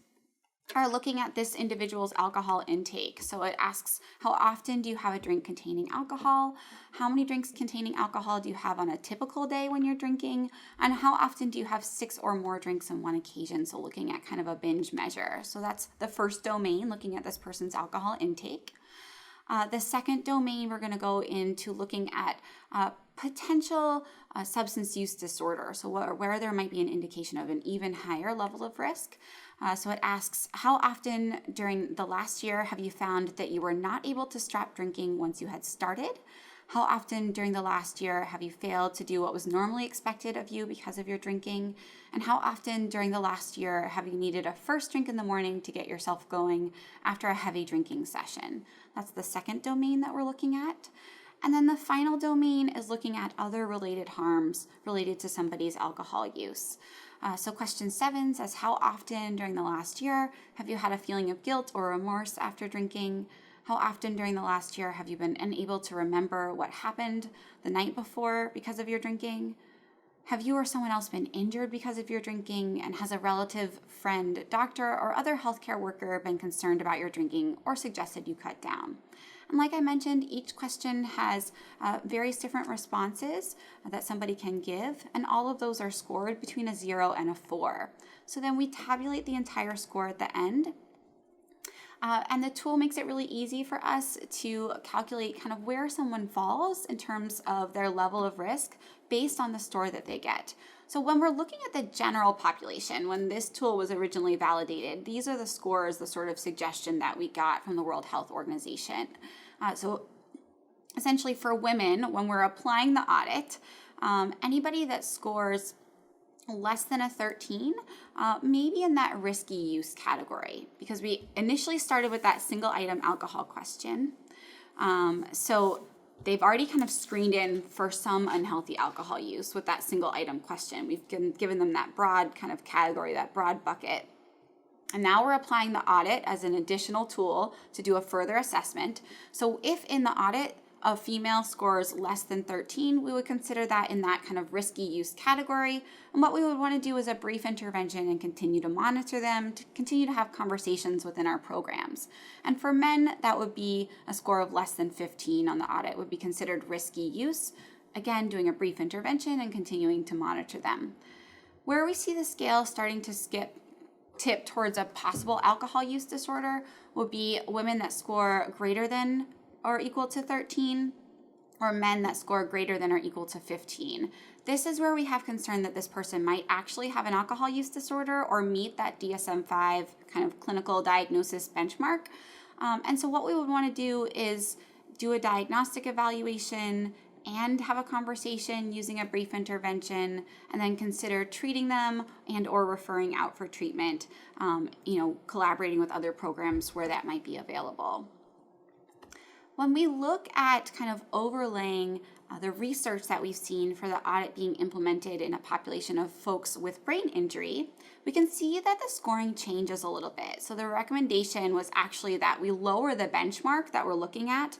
are looking at this individual's alcohol intake. So it asks, how often do you have a drink containing alcohol? How many drinks containing alcohol do you have on a typical day when you're drinking? And how often do you have 6 or more drinks on one occasion? So looking at kind of a binge measure. So that's the first domain, looking at this person's alcohol intake. The second domain, we're going to go into looking at potential substance use disorder. So where there might be an indication of an even higher level of risk. So it asks, how often during the last year have you found that you were not able to stop drinking once you had started? How often during the last year have you failed to do what was normally expected of you because of your drinking? And how often during the last year have you needed a first drink in the morning to get yourself going after a heavy drinking session? That's the second domain that we're looking at. And then the final domain is looking at other related harms related to somebody's alcohol use. So question 7 says, how often during the last year have you had a feeling of guilt or remorse after drinking? How often during the last year have you been unable to remember what happened the night before because of your drinking? Have you or someone else been injured because of your drinking? And has a relative, friend, doctor, or other healthcare worker been concerned about your drinking or suggested you cut down? And like I mentioned, each question has various different responses that somebody can give, and all of those are scored between a 0 and a 4. So then we tabulate the entire score at the end. And the tool makes it really easy for us to calculate kind of where someone falls in terms of their level of risk based on the score that they get. So when we're looking at the general population, when this tool was originally validated, these are the scores, the sort of suggestion that we got from the World Health Organization. So essentially for women, when we're applying the audit, anybody that scores less than a 13, maybe in that risky use category, because we initially started with that single item alcohol question. So they've already kind of screened in for some unhealthy alcohol use with that single item question. We've given them that broad kind of category, that broad bucket. And now we're applying the audit as an additional tool to do a further assessment. So if in the audit a female scores less than 13, we would consider that in that kind of risky use category. And what we would want to do is a brief intervention and continue to monitor them, to continue to have conversations within our programs. And for men, that would be a score of less than 15 on the audit would be considered risky use. Again, doing a brief intervention and continuing to monitor them. Where we see the scale starting to tip towards a possible alcohol use disorder would be women that score greater than or equal to 13, or men that score greater than or equal to 15. This is where we have concern that this person might actually have an alcohol use disorder or meet that DSM-5 kind of clinical diagnosis benchmark. And so what we would want to do is do a diagnostic evaluation and have a conversation using a brief intervention, and then consider treating them and or referring out for treatment, collaborating with other programs where that might be available. When we look at kind of overlaying the research that we've seen for the audit being implemented in a population of folks with brain injury, we can see that the scoring changes a little bit. So the recommendation was actually that we lower the benchmark that we're looking at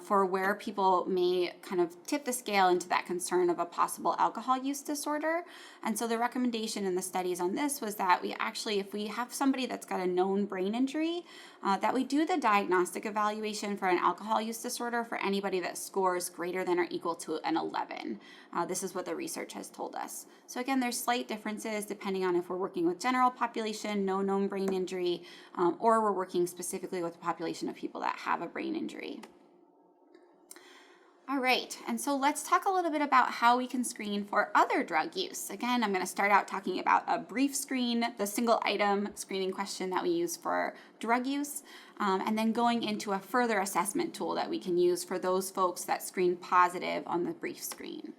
for where people may kind of tip the scale into that concern of a possible alcohol use disorder. And so the recommendation in the studies on this was that we actually, if we have somebody that's got a known brain injury, that we do the diagnostic evaluation for an alcohol use disorder for anybody that scores greater than or equal to an 11. This is what the research has told us. So again, there's slight differences depending on if we're working with general population, no known brain injury, or we're working specifically with a population of people that have a brain injury. All right, and so let's talk a little bit about how we can screen for other drug use. Again, I'm going to start out talking about a brief screen, the single item screening question that we use for drug use, and then going into a further assessment tool that we can use for those folks that screen positive on the brief screen.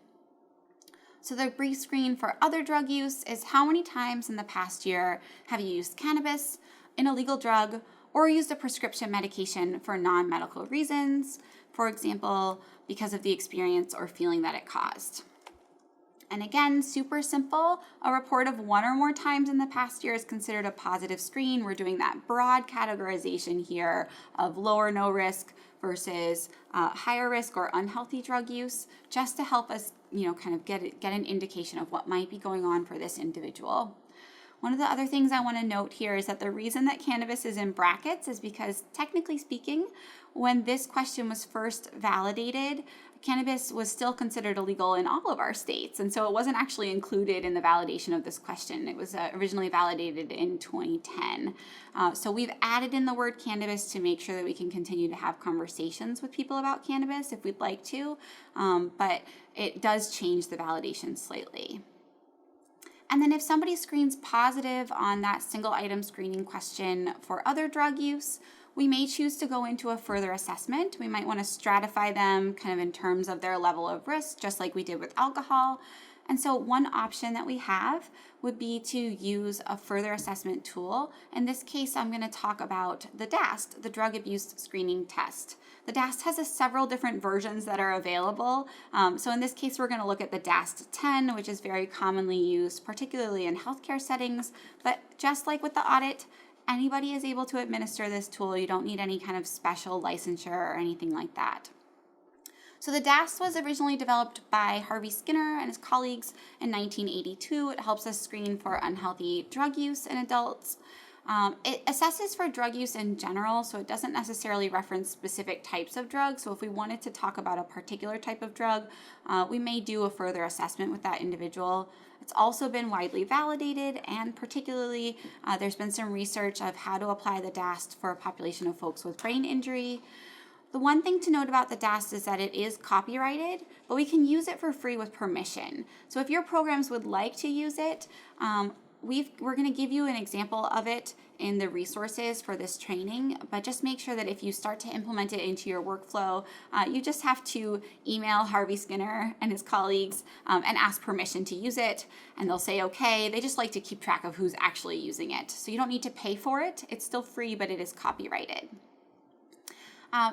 So the brief screen for other drug use is how many times in the past year have you used cannabis, an illegal drug, or used a prescription medication for non-medical reasons, for example, because of the experience or feeling that it caused. And again, super simple. A report of one or more times in the past year is considered a positive screen. We're doing that broad categorization here of low or no risk versus higher risk or unhealthy drug use, just to help us, kind of get an indication of what might be going on for this individual. One of the other things I want to note here is that the reason that cannabis is in brackets is because, technically speaking, when this question was first validated, cannabis was still considered illegal in all of our states. And so it wasn't actually included in the validation of this question. It was originally validated in 2010. So we've added in the word cannabis to make sure that we can continue to have conversations with people about cannabis if we'd like to, but it does change the validation slightly. And then if somebody screens positive on that single item screening question for other drug use, we may choose to go into a further assessment. We might want to stratify them kind of in terms of their level of risk, just like we did with alcohol. And so one option that we have would be to use a further assessment tool. In this case, I'm going to talk about the Dast, the Drug Abuse Screening Test. The Dast has several different versions that are available. So in this case, we're going to look at the Dast 10, which is very commonly used, particularly in healthcare settings. But just like with the audit, anybody is able to administer this tool. You don't need any kind of special licensure or anything like that. So the Dast was originally developed by Harvey Skinner and his colleagues in 1982. It helps us screen for unhealthy drug use in adults. It assesses for drug use in general, so it doesn't necessarily reference specific types of drugs. So if we wanted to talk about a particular type of drug, we may do a further assessment with that individual. It's also been widely validated, and particularly there's been some research of how to apply the Dast for a population of folks with brain injury. The one thing to note about the Dast is that it is copyrighted, but we can use it for free with permission. So if your programs would like to use it, we're going to give you an example of it in the resources for this training, but just make sure that if you start to implement it into your workflow, you just have to email Harvey Skinner and his colleagues and ask permission to use it, and they'll say okay. They just like to keep track of who's actually using it. So you don't need to pay for it. It's still free, but it is copyrighted.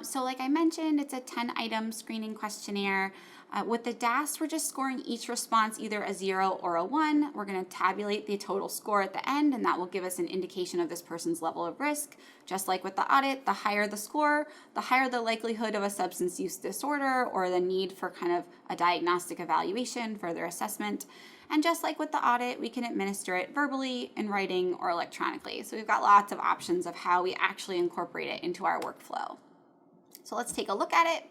So like I mentioned, it's a 10-item screening questionnaire. With the Dast, we're just scoring each response either a 0 or a 1. We're going to tabulate the total score at the end, and that will give us an indication of this person's level of risk. Just like with the audit, the higher the score, the higher the likelihood of a substance use disorder or the need for kind of a diagnostic evaluation, further assessment. And just like with the audit, we can administer it verbally, in writing, or electronically. So we've got lots of options of how we actually incorporate it into our workflow. So let's take a look at it.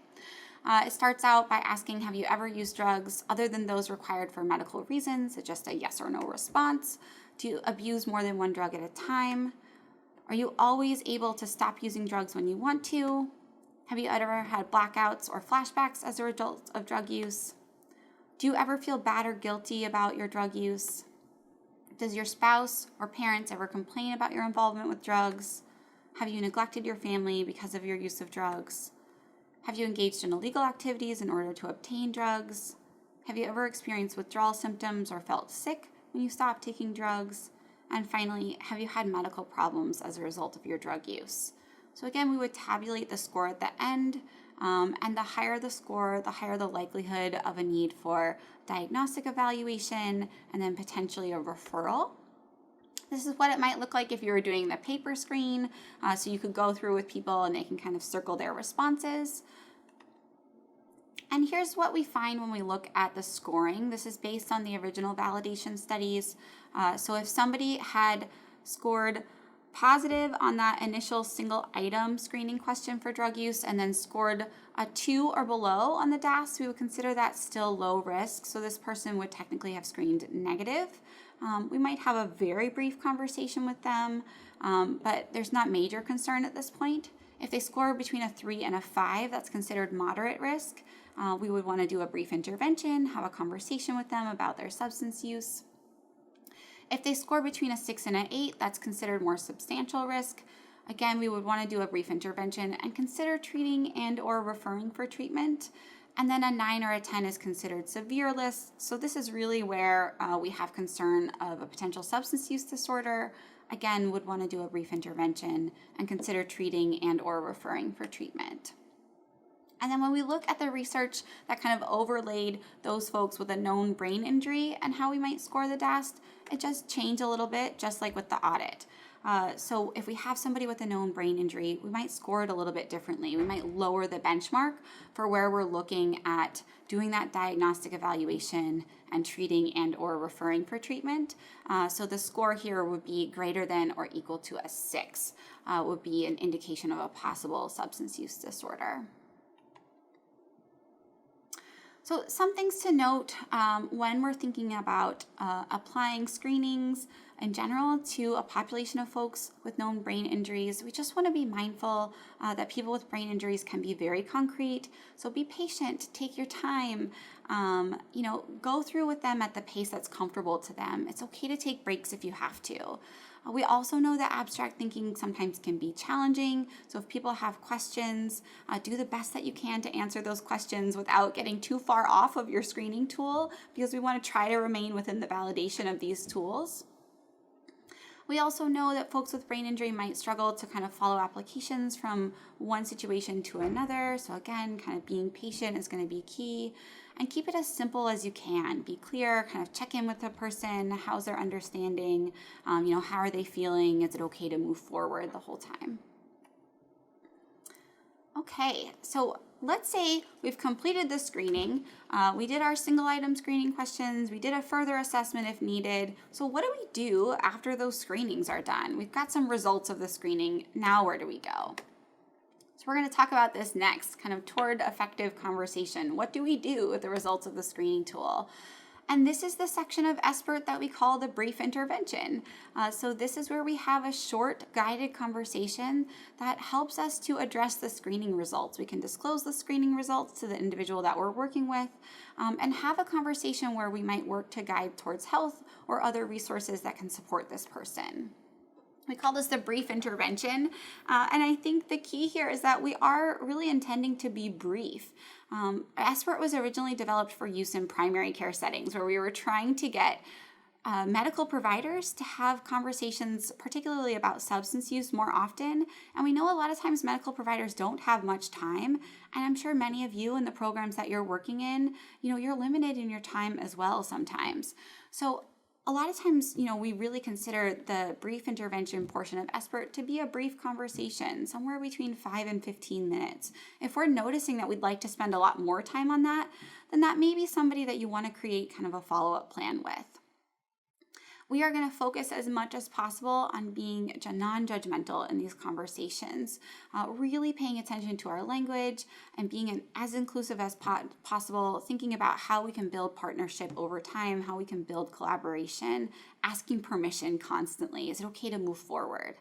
It starts out by asking, have you ever used drugs other than those required for medical reasons? It's just a yes or no response. Do you abuse more than one drug at a time? Are you always able to stop using drugs when you want to? Have you ever had blackouts or flashbacks as a result of drug use? Do you ever feel bad or guilty about your drug use? Does your spouse or parents ever complain about your involvement with drugs? Have you neglected your family because of your use of drugs? Have you engaged in illegal activities in order to obtain drugs? Have you ever experienced withdrawal symptoms or felt sick when you stopped taking drugs? And finally, have you had medical problems as a result of your drug use? So again, we would tabulate the score at the end, and the higher the score, the higher the likelihood of a need for diagnostic evaluation and then potentially a referral. This is what it might look like if you were doing the paper screen. So you could go through with people and they can kind of circle their responses. And here's what we find when we look at the scoring. This is based on the original validation studies. So if somebody had scored positive on that initial single item screening question for drug use and then scored a 2 or below on the Dast, we would consider that still low risk. So this person would technically have screened negative. We might have a very brief conversation with them, but there's not major concern at this point. If they score between a 3 and a 5, that's considered moderate risk. We would want to do a brief intervention, have a conversation with them about their substance use. If they score between a 6 and an 8, that's considered more substantial risk. Again, we would want to do a brief intervention and consider treating and or referring for treatment. And then a 9 or a 10 is considered severe risk. So this is really where we have concern of a potential substance use disorder. Again, would want to do a brief intervention and consider treating and or referring for treatment. And then when we look at the research that kind of overlaid those folks with a known brain injury and how we might score the Dast, it just changed a little bit, just like with the audit. So if we have somebody with a known brain injury, we might score it a little bit differently. We might lower the benchmark for where we're looking at doing that diagnostic evaluation and treating and or referring for treatment. So the score here would be greater than or equal to a 6, would be an indication of a possible substance use disorder. So some things to note when we're thinking about applying screenings in general to a population of folks with known brain injuries. We just want to be mindful that people with brain injuries can be very concrete. So be patient, take your time, go through with them at the pace that's comfortable to them. It's okay to take breaks if you have to. We also know that abstract thinking sometimes can be challenging. So if people have questions, do the best that you can to answer those questions without getting too far off of your screening tool, because we want to try to remain within the validation of these tools. We also know that folks with brain injury might struggle to kind of follow applications from one situation to another. So again, kind of being patient is going to be key. And keep it as simple as you can. Be clear, kind of check in with the person. How's their understanding? How are they feeling? Is it okay to move forward the whole time? Okay, so let's say we've completed the screening. We did our single item screening questions. We did a further assessment if needed. So what do we do after those screenings are done? We've got some results of the screening. Now where do we go? So we're going to talk about this next, kind of toward effective conversation. What do we do with the results of the screening tool? And this is the section of Espert that we call the brief intervention. So this is where we have a short guided conversation that helps us to address the screening results. We can disclose the screening results to the individual that we're working with and have a conversation where we might work to guide towards health or other resources that can support this person. We call this the brief intervention, and I think the key here is that we are really intending to be brief. Espert was originally developed for use in primary care settings where we were trying to get medical providers to have conversations, particularly about substance use, more often. And we know a lot of times medical providers don't have much time. And I'm sure many of you in the programs that you're working in, you're limited in your time as well sometimes. So a lot of times, we really consider the brief intervention portion of Espert to be a brief conversation, somewhere between 5 and 15 minutes. If we're noticing that we'd like to spend a lot more time on that, then that may be somebody that you want to create kind of a follow-up plan with. We are going to focus as much as possible on being non-judgmental in these conversations, really paying attention to our language and being as inclusive as possible, thinking about how we can build partnership over time, how we can build collaboration, asking permission constantly. Is it okay to move forward?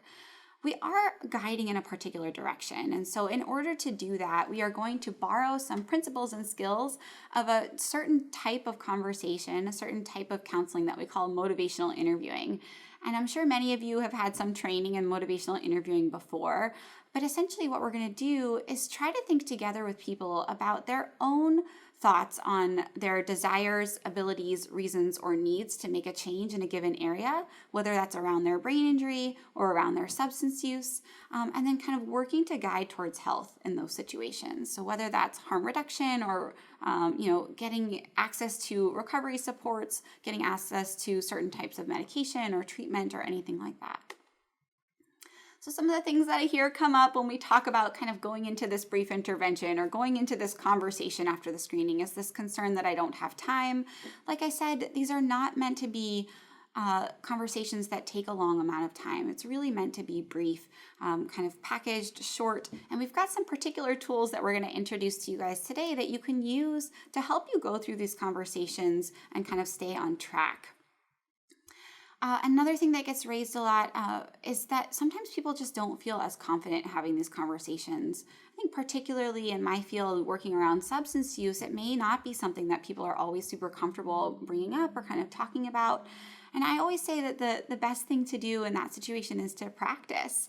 We are guiding in a particular direction. And so in order to do that, we are going to borrow some principles and skills of a certain type of conversation, a certain type of counseling that we call motivational interviewing. And I'm sure many of you have had some training in motivational interviewing before, but essentially what we're going to do is try to think together with people about their own thoughts on their desires, abilities, reasons, or needs to make a change in a given area, whether that's around their brain injury or around their substance use, and then kind of working to guide towards health in those situations. So whether that's harm reduction or getting access to recovery supports, getting access to certain types of medication or treatment or anything like that. So some of the things that I hear come up when we talk about kind of going into this brief intervention or going into this conversation after the screening is this concern that I don't have time. Like I said, these are not meant to be conversations that take a long amount of time. It's really meant to be brief, kind of packaged, short, and we've got some particular tools that we're going to introduce to you guys today that you can use to help you go through these conversations and kind of stay on track. Another thing that gets raised a lot is that sometimes people just don't feel as confident having these conversations. I think particularly in my field, working around substance use, it may not be something that people are always super comfortable bringing up or kind of talking about. And I always say that the best thing to do in that situation is to practice.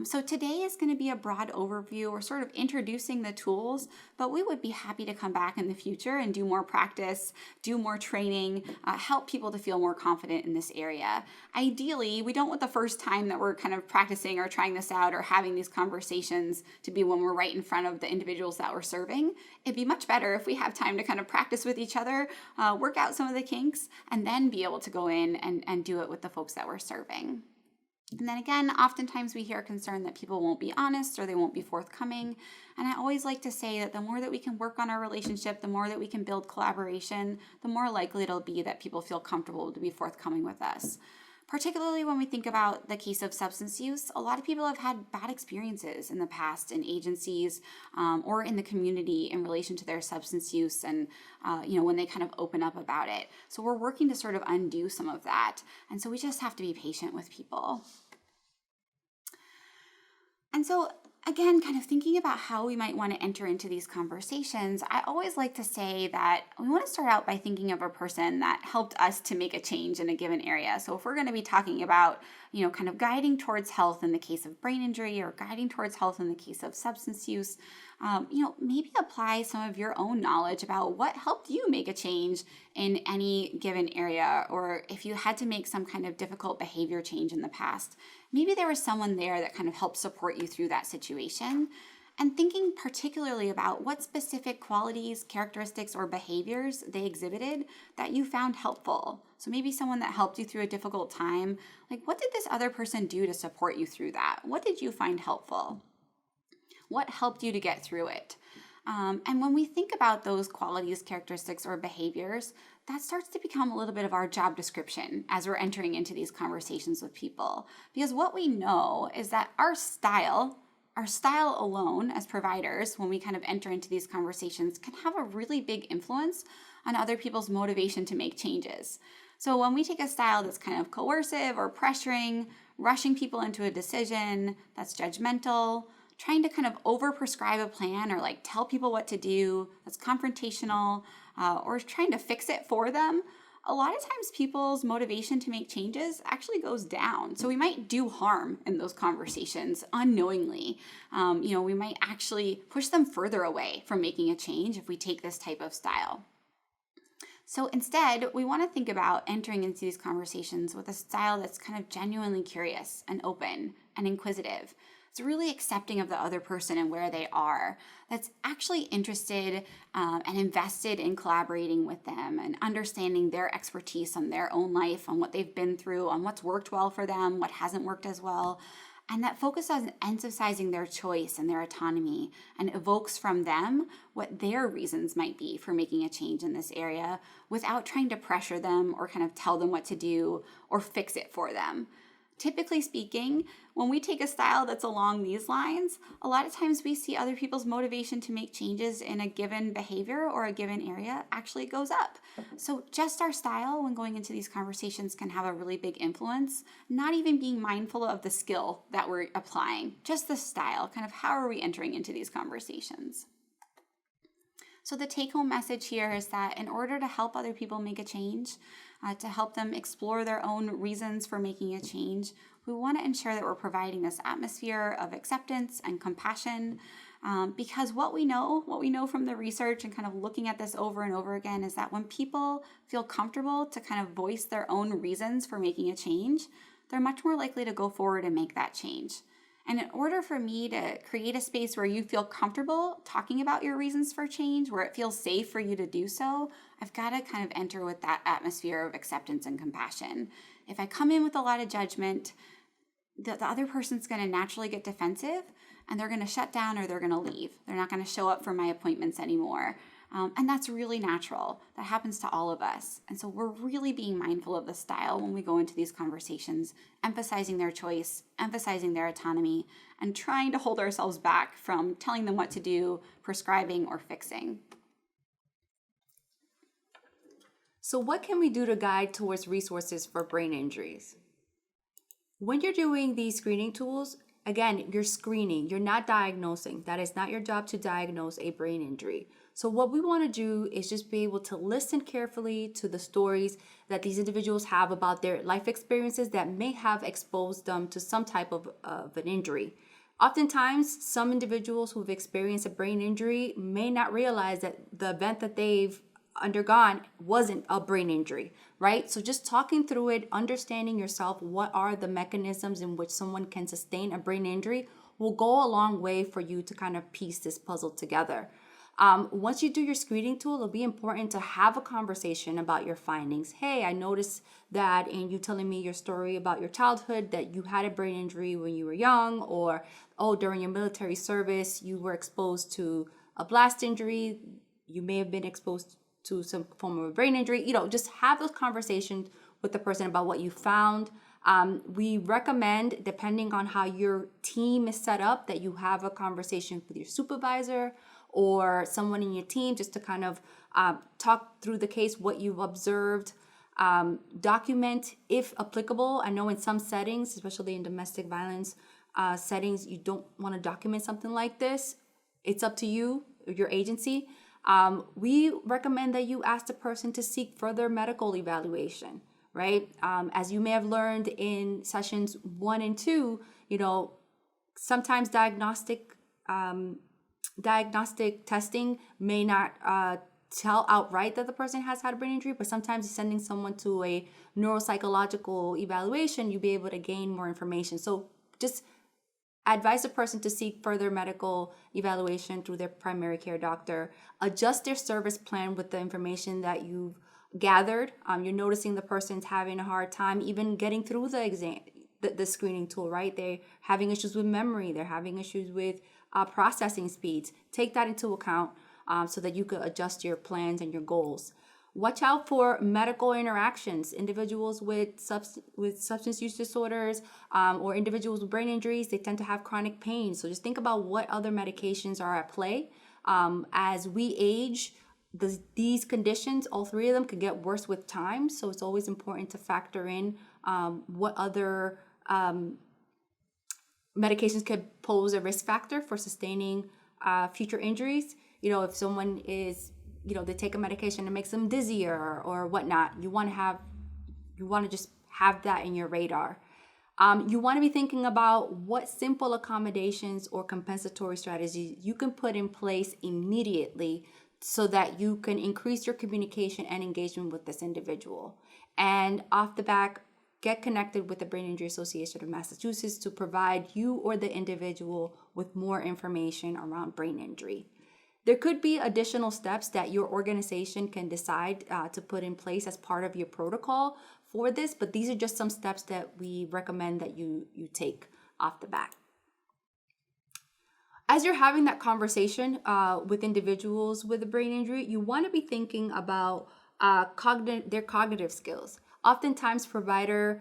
So today is going to be a broad overview or sort of introducing the tools, but we would be happy to come back in the future and do more practice, do more training, help people to feel more confident in this area. Ideally, we don't want the first time that we're kind of practicing or trying this out or having these conversations to be when we're right in front of the individuals that we're serving. It'd be much better if we have time to kind of practice with each other, work out some of the kinks, and then be able to go in and do it with the folks that we're serving. And then again, oftentimes we hear concern that people won't be honest or they won't be forthcoming. And I always like to say that the more that we can work on our relationship, the more that we can build collaboration, the more likely it'll be that people feel comfortable to be forthcoming with us. Particularly when we think about the case of substance use, a lot of people have had bad experiences in the past in agencies or in the community in relation to their substance use and, when they kind of open up about it. So we're working to sort of undo some of that. And so we just have to be patient with people. And so again, kind of thinking about how we might want to enter into these conversations, I always like to say that we want to start out by thinking of a person that helped us to make a change in a given area. So if we're going to be talking about, kind of guiding towards health in the case of brain injury or guiding towards health in the case of substance use, maybe apply some of your own knowledge about what helped you make a change in any given area, or if you had to make some kind of difficult behavior change in the past, maybe there was someone there that kind of helped support you through that situation. And thinking particularly about what specific qualities, characteristics, or behaviors they exhibited that you found helpful. So maybe someone that helped you through a difficult time, like what did this other person do to support you through that? What did you find helpful? What helped you to get through it? And when we think about those qualities, characteristics, or behaviors, that starts to become a little bit of our job description as we're entering into these conversations with people. Because what we know is that our style alone as providers, when we kind of enter into these conversations, can have a really big influence on other people's motivation to make changes. So when we take a style that's kind of coercive or pressuring, rushing people into a decision, that's judgmental, trying to kind of overprescribe a plan or like tell people what to do, that's confrontational, or trying to fix it for them, a lot of times people's motivation to make changes actually goes down. So we might do harm in those conversations unknowingly. We might actually push them further away from making a change if we take this type of style. So instead, we want to think about entering into these conversations with a style that's kind of genuinely curious and open and inquisitive. It's really accepting of the other person and where they are, that's actually interested and invested in collaborating with them and understanding their expertise on their own life, on what they've been through, on what's worked well for them, what hasn't worked as well. And that focuses on emphasizing their choice and their autonomy and evokes from them what their reasons might be for making a change in this area without trying to pressure them or kind of tell them what to do or fix it for them. Typically speaking, when we take a style that's along these lines, a lot of times we see other people's motivation to make changes in a given behavior or a given area actually goes up. So just our style when going into these conversations can have a really big influence, not even being mindful of the skill that we're applying, just the style, kind of how are we entering into these conversations. So the take-home message here is that in order to help other people make a change, to help them explore their own reasons for making a change, we want to ensure that we're providing this atmosphere of acceptance and compassion, because what we know from the research and kind of looking at this over and over again is that when people feel comfortable to kind of voice their own reasons for making a change, they're much more likely to go forward and make that change. And in order for me to create a space where you feel comfortable talking about your reasons for change, where it feels safe for you to do so, I've got to kind of enter with that atmosphere of acceptance and compassion. If I come in with a lot of judgment, the other person's going to naturally get defensive and they're going to shut down or they're going to leave. They're not going to show up for my appointments anymore. And that's really natural. That happens to all of us. And so we're really being mindful of the style when we go into these conversations, emphasizing their choice, emphasizing their autonomy, and trying to hold ourselves back from telling them what to do, prescribing, or fixing. So what can we do to guide towards resources for brain injuries? When you're doing these screening tools, again, you're screening, you're not diagnosing. That is not your job to diagnose a brain injury. So what we want to do is just be able to listen carefully to the stories that these individuals have about their life experiences that may have exposed them to some type of an injury. Oftentimes, some individuals who've experienced a brain injury may not realize that the event that they've undergone wasn't a brain injury, right? So just talking through it, understanding yourself, what are the mechanisms in which someone can sustain a brain injury will go a long way for you to kind of piece this puzzle together. Once you do your screening tool, it'll be important to have a conversation about your findings. Hey, I noticed that in you telling me your story about your childhood that you had a brain injury when you were young, or, oh, during your military service, you were exposed to a blast injury. You may have been exposed to some form of a brain injury. Just have those conversations with the person about what you found. We recommend, depending on how your team is set up, that you have a conversation with your supervisor or someone in your team just to kind of talk through the case, what you've observed, document if applicable. I know in some settings, especially in domestic violence settings, you don't want to document something like this. It's up to you, your agency. We recommend that you ask the person to seek further medical evaluation, right? As you may have learned in sessions 1 and 2, sometimes diagnostic testing may not tell outright that the person has had a brain injury, but sometimes sending someone to a neuropsychological evaluation, you'll be able to gain more information. So just advise the person to seek further medical evaluation through their primary care doctor. Adjust their service plan with the information that you've gathered. You're noticing the person's having a hard time even getting through the exam, the screening tool, right? They're having issues with memory. They're having issues with processing speeds. Take that into account so that you could adjust your plans and your goals. Watch out for medical interactions. Individuals with substance use disorders or individuals with brain injuries, they tend to have chronic pain. So just think about what other medications are at play. As we age, these conditions, all three of them, could get worse with time. So it's always important to factor in what other medications could pose a risk factor for sustaining future injuries. If someone is they take a medication that makes them dizzier or whatnot, you want to just have that in your radar. You want to be thinking about what simple accommodations or compensatory strategies you can put in place immediately so that you can increase your communication and engagement with this individual. And off the back, get connected with the Brain Injury Association of Massachusetts to provide you or the individual with more information around brain injury. There could be additional steps that your organization can decide to put in place as part of your protocol for this, but these are just some steps that we recommend that you take off the bat. As you're having that conversation with individuals with a brain injury, you want to be thinking about their cognitive skills. Oftentimes, providers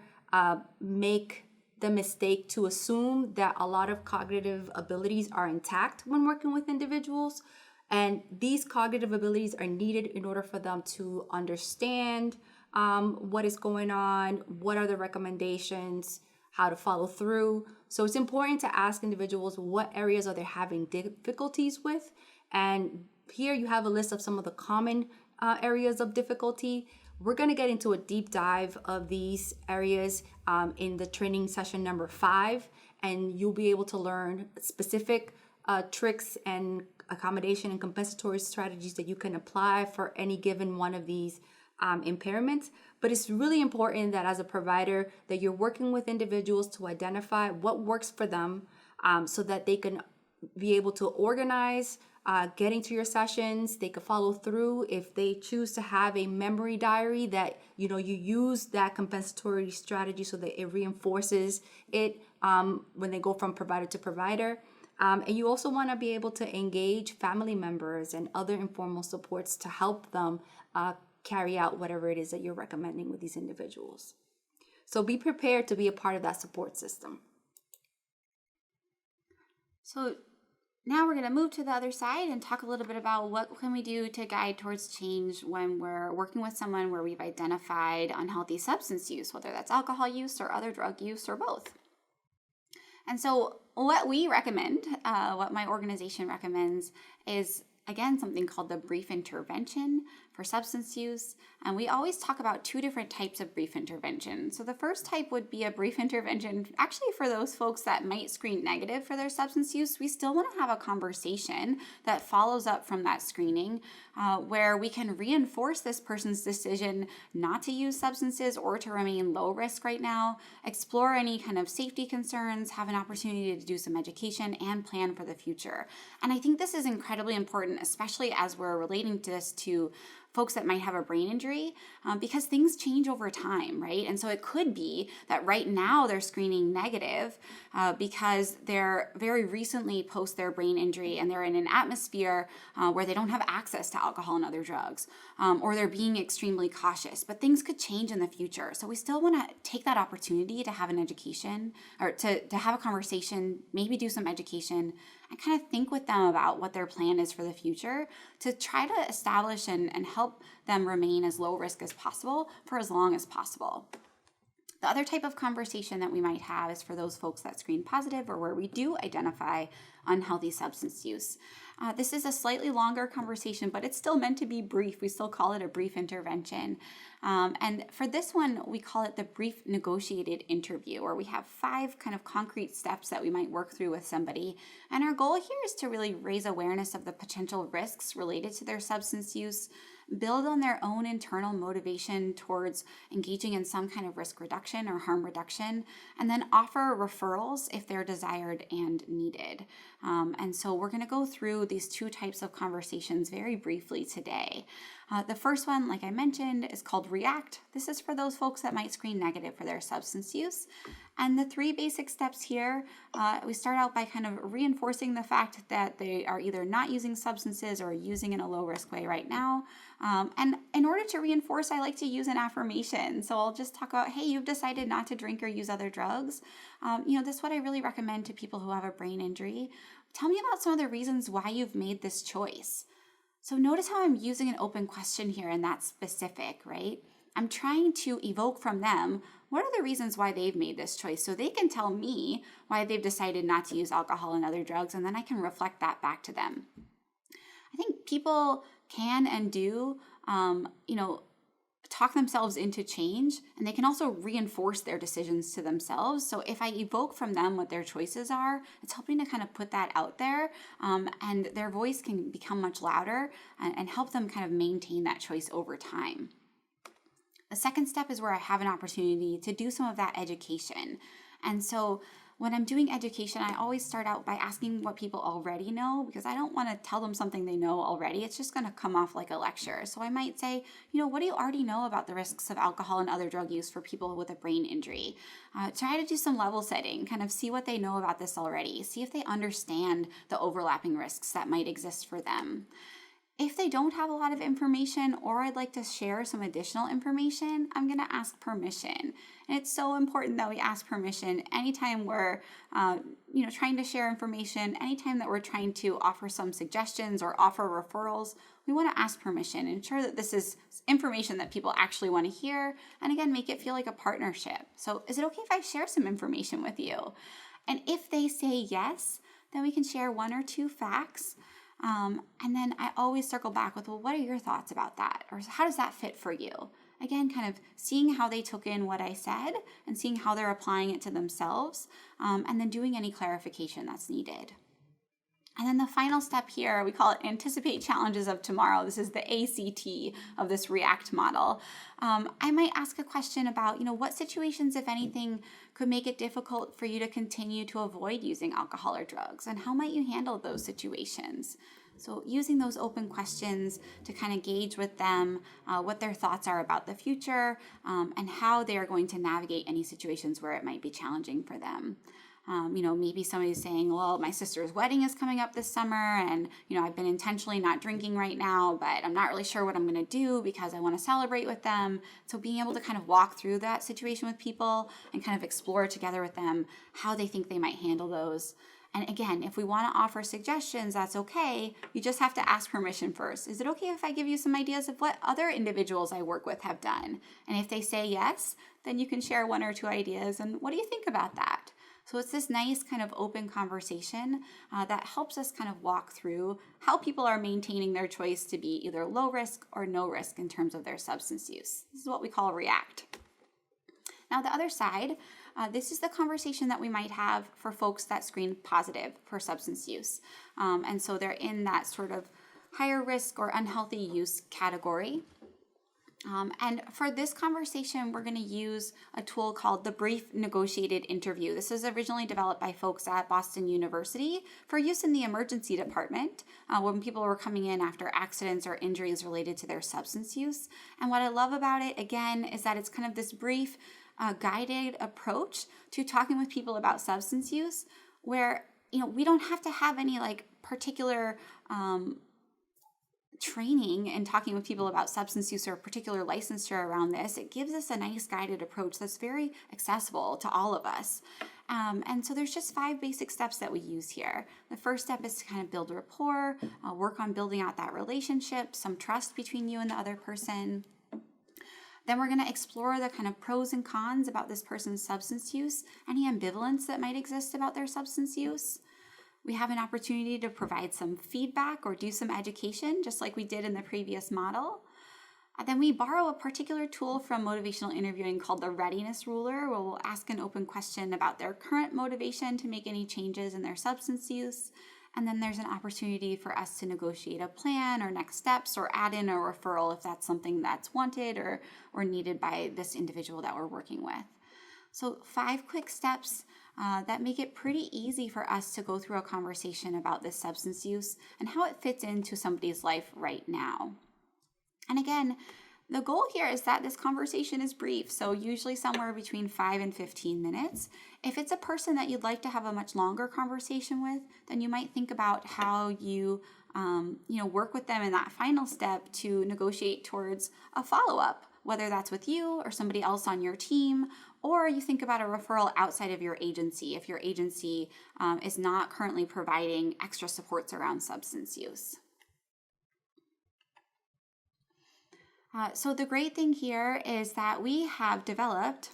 make the mistake to assume that a lot of cognitive abilities are intact when working with individuals. And these cognitive abilities are needed in order for them to understand what is going on, what are the recommendations, how to follow through. So it's important to ask individuals what areas are they having difficulties with. And here you have a list of some of the common areas of difficulty. We're going to get into a deep dive of these areas in the training session number 5, and you'll be able to learn specific tricks and accommodation and compensatory strategies that you can apply for any given one of these impairments. But it's really important that as a provider that you're working with individuals to identify what works for them so that they can be able to organize getting to your sessions. They could follow through if they choose to have a memory diary that you use that compensatory strategy so that it reinforces it when they go from provider to provider. And you also want to be able to engage family members and other informal supports to help them carry out whatever it is that you're recommending with these individuals. So be prepared to be a part of that support system. So now we're going to move to the other side and talk a little bit about what can we do to guide towards change when we're working with someone where we've identified unhealthy substance use, whether that's alcohol use or other drug use or both. And so what we recommend, what my organization recommends is, again, something called the brief intervention for substance use. And we always talk about 2 different types of brief intervention. So the first type would be a brief intervention actually for those folks that might screen negative for their substance use. We still want to have a conversation that follows up from that screening where we can reinforce this person's decision not to use substances or to remain low risk right now, explore any kind of safety concerns, have an opportunity to do some education, and plan for the future. And I think this is incredibly important, especially as we're relating to this to folks that might have a brain injury because things change over time, right? And so it could be that right now they're screening negative because they're very recently post their brain injury and they're in an atmosphere where they don't have access to alcohol and other drugs, or they're being extremely cautious, but things could change in the future. So we still want to take that opportunity to have an education or to have a conversation, maybe do some education, and kind of think with them about what their plan is for the future to try to establish and help them remain as low risk as possible for as long as possible. The other type of conversation that we might have is for those folks that screen positive or where we do identify unhealthy substance use. This is a slightly longer conversation, but it's still meant to be brief. We still call it a brief intervention. And for this one, we call it the brief negotiated interview, where we have 5 kind of concrete steps that we might work through with somebody. And our goal here is to really raise awareness of the potential risks related to their substance use, build on their own internal motivation towards engaging in some kind of risk reduction or harm reduction, and then offer referrals if they're desired and needed. And so we're going to go through these 2 types of conversations very briefly today. The first one, like I mentioned, is called React. This is for those folks that might screen negative for their substance use. And the 3 basic steps here, we start out by kind of reinforcing the fact that they are either not using substances or using in a low risk way right now. And in order to reinforce, I like to use an affirmation. So I'll just talk about, hey, you've decided not to drink or use other drugs. This is what I really recommend to people who have a brain injury. Tell me about some of the reasons why you've made this choice. So notice how I'm using an open question here and that's specific, right? I'm trying to evoke from them what are the reasons why they've made this choice so they can tell me why they've decided not to use alcohol and other drugs, and then I can reflect that back to them. I think people can and do, talk themselves into change, and they can also reinforce their decisions to themselves. So if I evoke from them what their choices are, it's helping to kind of put that out there, and their voice can become much louder and help them kind of maintain that choice over time. The second step is where I have an opportunity to do some of that education. And so when I'm doing education, I always start out by asking what people already know, because I don't want to tell them something they know already. It's just going to come off like a lecture. So I might say, what do you already know about the risks of alcohol and other drug use for people with a brain injury? Try to do some level setting, kind of see what they know about this already. See if they understand the overlapping risks that might exist for them. If they don't have a lot of information, or I'd like to share some additional information, I'm going to ask permission. And it's so important that we ask permission anytime we're, trying to share information, anytime that we're trying to offer some suggestions or offer referrals. We want to ask permission, ensure that this is information that people actually want to hear, and again, make it feel like a partnership. So is it okay if I share some information with you? And if they say yes, then we can share 1 or 2 facts. And then I always circle back with, well, what are your thoughts about that? Or how does that fit for you? Again, kind of seeing how they took in what I said and seeing how they're applying it to themselves, and then doing any clarification that's needed. And then the final step here, we call it anticipate challenges of tomorrow. This is the ACT of this REACT model. I might ask a question about, what situations, if anything, could make it difficult for you to continue to avoid using alcohol or drugs, and how might you handle those situations? So using those open questions to kind of gauge with them what their thoughts are about the future, and how they are going to navigate any situations where it might be challenging for them. Maybe somebody's saying, well, my sister's wedding is coming up this summer, and, I've been intentionally not drinking right now, but I'm not really sure what I'm going to do because I want to celebrate with them. So being able to kind of walk through that situation with people and kind of explore together with them how they think they might handle those. And again, if we want to offer suggestions, that's okay. You just have to ask permission first. Is it okay if I give you some ideas of what other individuals I work with have done? And if they say yes, then you can share 1 or 2 ideas. And what do you think about that? So it's this nice kind of open conversation that helps us kind of walk through how people are maintaining their choice to be either low risk or no risk in terms of their substance use. This is what we call REACT. Now, the other side, this is the conversation that we might have for folks that screen positive for substance use. And so they're in that sort of higher risk or unhealthy use category. And for this conversation, we're going to use a tool called the Brief Negotiated Interview. This was originally developed by folks at Boston University for use in the emergency department when people were coming in after accidents or injuries related to their substance use. And what I love about it, again, is that it's kind of this brief, guided approach to talking with people about substance use where, we don't have to have any particular training and talking with people about substance use or particular licensure around this. It gives us a nice guided approach that's very accessible to all of us. And so there's just 5 basic steps that we use here. The first step is to kind of build rapport, work on building out that relationship, some trust between you and the other person. Then we're going to explore the kind of pros and cons about this person's substance use, any ambivalence that might exist about their substance use. We have an opportunity to provide some feedback or do some education, just like we did in the previous model. And then we borrow a particular tool from motivational interviewing called the Readiness Ruler, where we'll ask an open question about their current motivation to make any changes in their substance use. And then there's an opportunity for us to negotiate a plan or next steps or add in a referral if that's something that's wanted or needed by this individual that we're working with. So 5 quick steps that make it pretty easy for us to go through a conversation about this substance use and how it fits into somebody's life right now. And again, the goal here is that this conversation is brief, so usually somewhere between 5 and 15 minutes. If it's a person that you'd like to have a much longer conversation with, then you might think about how you work with them in that final step to negotiate towards a follow-up, whether that's with you or somebody else on your team, or you think about a referral outside of your agency if your agency is not currently providing extra supports around substance use. So the great thing here is that we have developed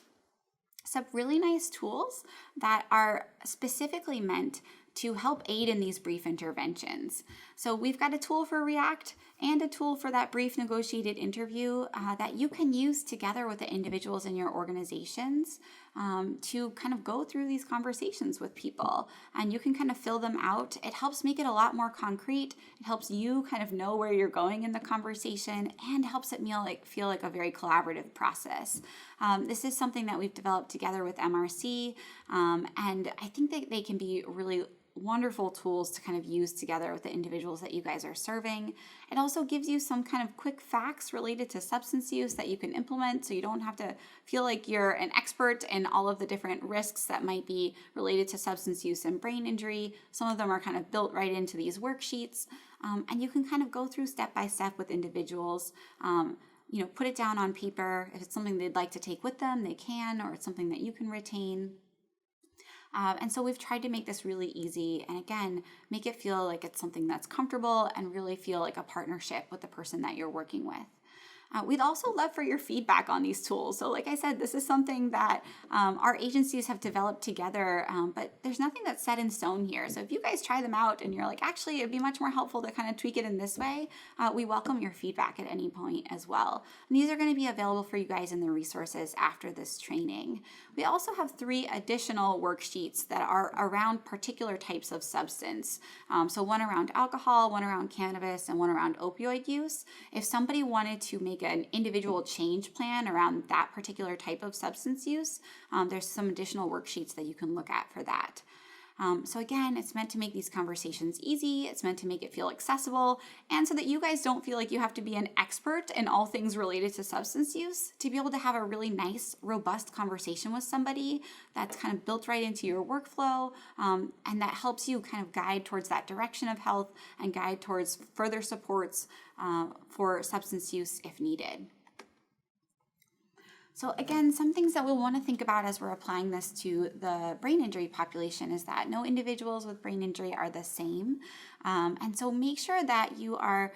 some really nice tools that are specifically meant to help aid in these brief interventions. So we've got a tool for React and a tool for that brief negotiated interview that you can use together with the individuals in your organizations to kind of go through these conversations with people, and you can kind of fill them out. It helps make it a lot more concrete. It helps you kind of know where you're going in the conversation, and helps it feel like a very collaborative process. This is something that we've developed together with MRC, and I think that they can be really wonderful tools to kind of use together with the individuals that you guys are serving. It also gives you some kind of quick facts related to substance use that you can implement, so you don't have to feel like you're an expert in all of the different risks that might be related to substance use and brain injury. Some of them are kind of built right into these worksheets, and you can kind of go through step by step with individuals. Put it down on paper. If it's something they'd like to take with them, they can, or it's something that you can retain. And so we've tried to make this really easy, and again, make it feel like it's something that's comfortable and really feel like a partnership with the person that you're working with. We'd also love for your feedback on these tools. So like I said, this is something that our agencies have developed together, but there's nothing that's set in stone here. So if you guys try them out and you're like, actually, it'd be much more helpful to kind of tweak it in this way, we welcome your feedback at any point as well. And these are going to be available for you guys in the resources after this training. We also have 3 additional worksheets that are around particular types of substance. So one around alcohol, one around cannabis, and one around opioid use. If somebody wanted to make an individual change plan around that particular type of substance use, there's some additional worksheets that you can look at for that. So again, it's meant to make these conversations easy. It's meant to make it feel accessible, and so that you guys don't feel like you have to be an expert in all things related to substance use to be able to have a really nice, robust conversation with somebody that's kind of built right into your workflow, and that helps you kind of guide towards that direction of health and guide towards further supports for substance use if needed. So again, some things that we'll want to think about as we're applying this to the brain injury population is that no individuals with brain injury are the same. And so make sure that you are,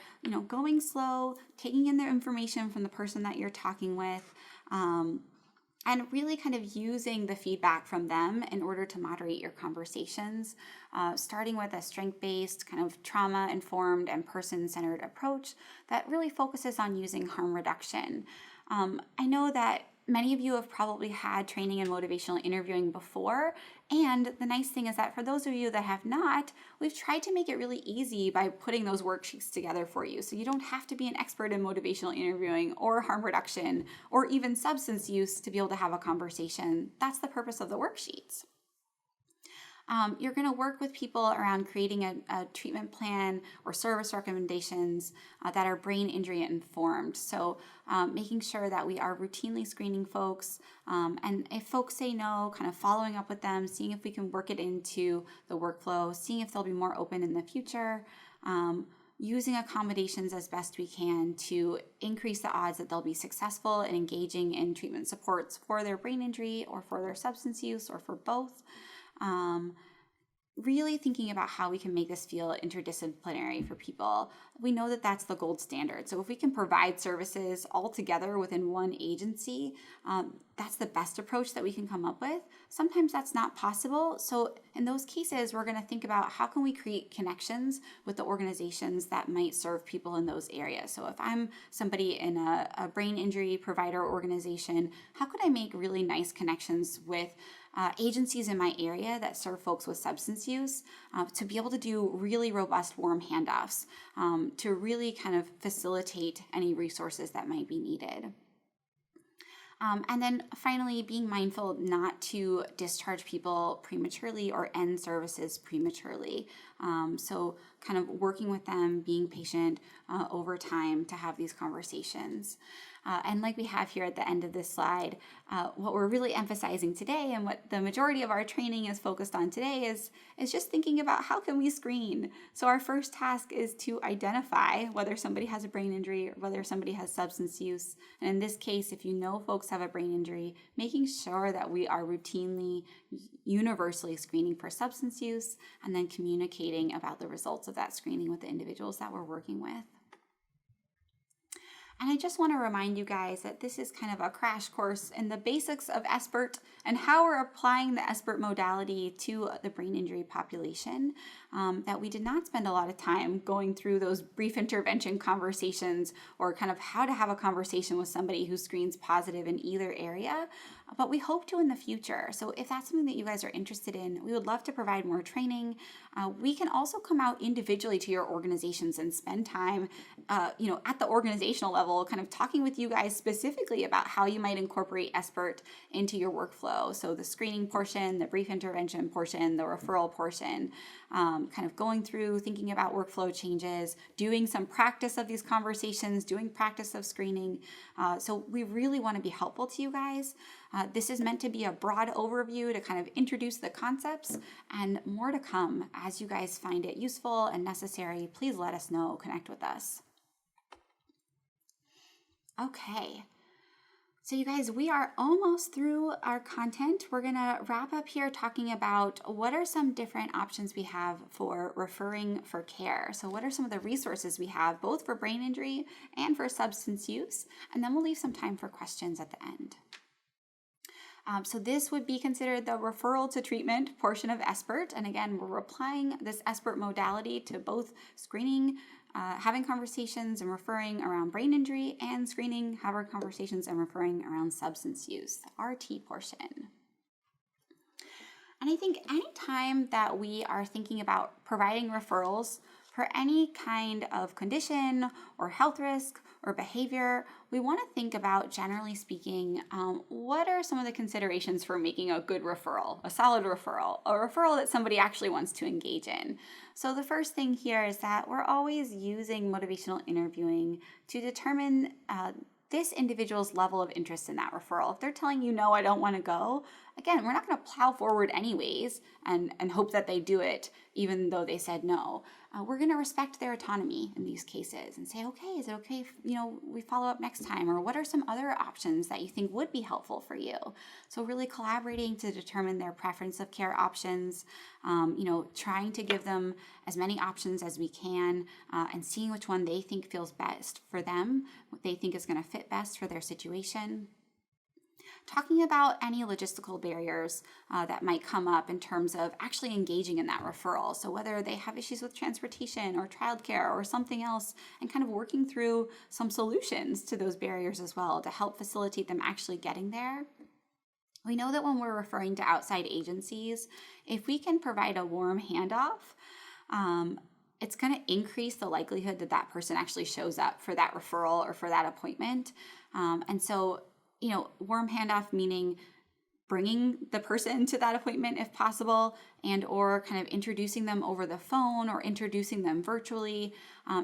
going slow, taking in the information from the person that you're talking with, and really kind of using the feedback from them in order to moderate your conversations, starting with a strength-based, kind of trauma-informed and person-centered approach that really focuses on using harm reduction. I know that many of you have probably had training in motivational interviewing before, and the nice thing is that for those of you that have not, we've tried to make it really easy by putting those worksheets together for you. So you don't have to be an expert in motivational interviewing or harm reduction or even substance use to be able to have a conversation. That's the purpose of the worksheets. You're going to work with people around creating a treatment plan or service recommendations that are brain injury informed. So making sure that we are routinely screening folks, and if folks say no, kind of following up with them, seeing if we can work it into the workflow, seeing if they'll be more open in the future, using accommodations as best we can to increase the odds that they'll be successful in engaging in treatment supports for their brain injury or for their substance use or for both. Really thinking about how we can make this feel interdisciplinary for people. We know that that's the gold standard. So if we can provide services all together within one agency, that's the best approach that we can come up with. Sometimes that's not possible. So in those cases, we're going to think about how can we create connections with the organizations that might serve people in those areas. So if I'm somebody in a brain injury provider organization, how could I make really nice connections with agencies in my area that serve folks with substance use to be able to do really robust warm handoffs to really kind of facilitate any resources that might be needed. And then finally, being mindful not to discharge people prematurely or end services prematurely. So kind of working with them, being patient over time to have these conversations. And like we have here at the end of this slide, what we're really emphasizing today and what the majority of our training is focused on today is just thinking about how can we screen. So our first task is to identify whether somebody has a brain injury or whether somebody has substance use. And in this case, if you know folks have a brain injury, making sure that we are routinely, universally screening for substance use and then communicating about the results of that screening with the individuals that we're working with. And I just want to remind you guys that this is kind of a crash course in the basics of Espert and how we're applying the Espert modality to the brain injury population. that we did not spend a lot of time going through those brief intervention conversations or kind of how to have a conversation with somebody who screens positive in either area, but we hope to in the future. So if that's something that you guys are interested in, we would love to provide more training. We can also come out individually to your organizations and spend time, at the organizational level, kind of talking with you guys specifically about how you might incorporate Espert into your workflow. So the screening portion, the brief intervention portion, the referral portion, kind of going through, thinking about workflow changes, doing some practice of these conversations, doing practice of screening. So we really want to be helpful to you guys. This is meant to be a broad overview to kind of introduce the concepts, and more to come. As you guys find it useful and necessary, please let us know, connect with us. Okay. So you guys, we are almost through our content. We're going to wrap up here talking about what are some different options we have for referring for care. So what are some of the resources we have both for brain injury and for substance use? And then we'll leave some time for questions at the end. So this would be considered the referral to treatment portion of Espert. And again, we're applying this Espert modality to both screening, having conversations and referring around brain injury, and screening, having conversations and referring around substance use, the RT portion. And I think anytime that we are thinking about providing referrals for any kind of condition or health risk or behavior, we want to think about, generally speaking, what are some of the considerations for making a good referral, a solid referral, a referral that somebody actually wants to engage in. So the first thing here is that we're always using motivational interviewing to determine this individual's level of interest in that referral. If they're telling you, no, I don't want to go, again, we're not going to plow forward anyways and hope that they do it even though they said no. We're going to respect their autonomy in these cases and say, okay, is it okay if, we follow up next time? Or what are some other options that you think would be helpful for you? So really collaborating to determine their preference of care options, trying to give them as many options as we can, and seeing which one they think feels best for them, what they think is going to fit best for their situation. Talking about any logistical barriers that might come up in terms of actually engaging in that referral. So whether they have issues with transportation or childcare or something else, and kind of working through some solutions to those barriers as well to help facilitate them actually getting there. We know that when we're referring to outside agencies, if we can provide a warm handoff, it's going to increase the likelihood that that person actually shows up for that referral or for that appointment. And so warm handoff meaning bringing the person to that appointment if possible, and or kind of introducing them over the phone or introducing them virtually.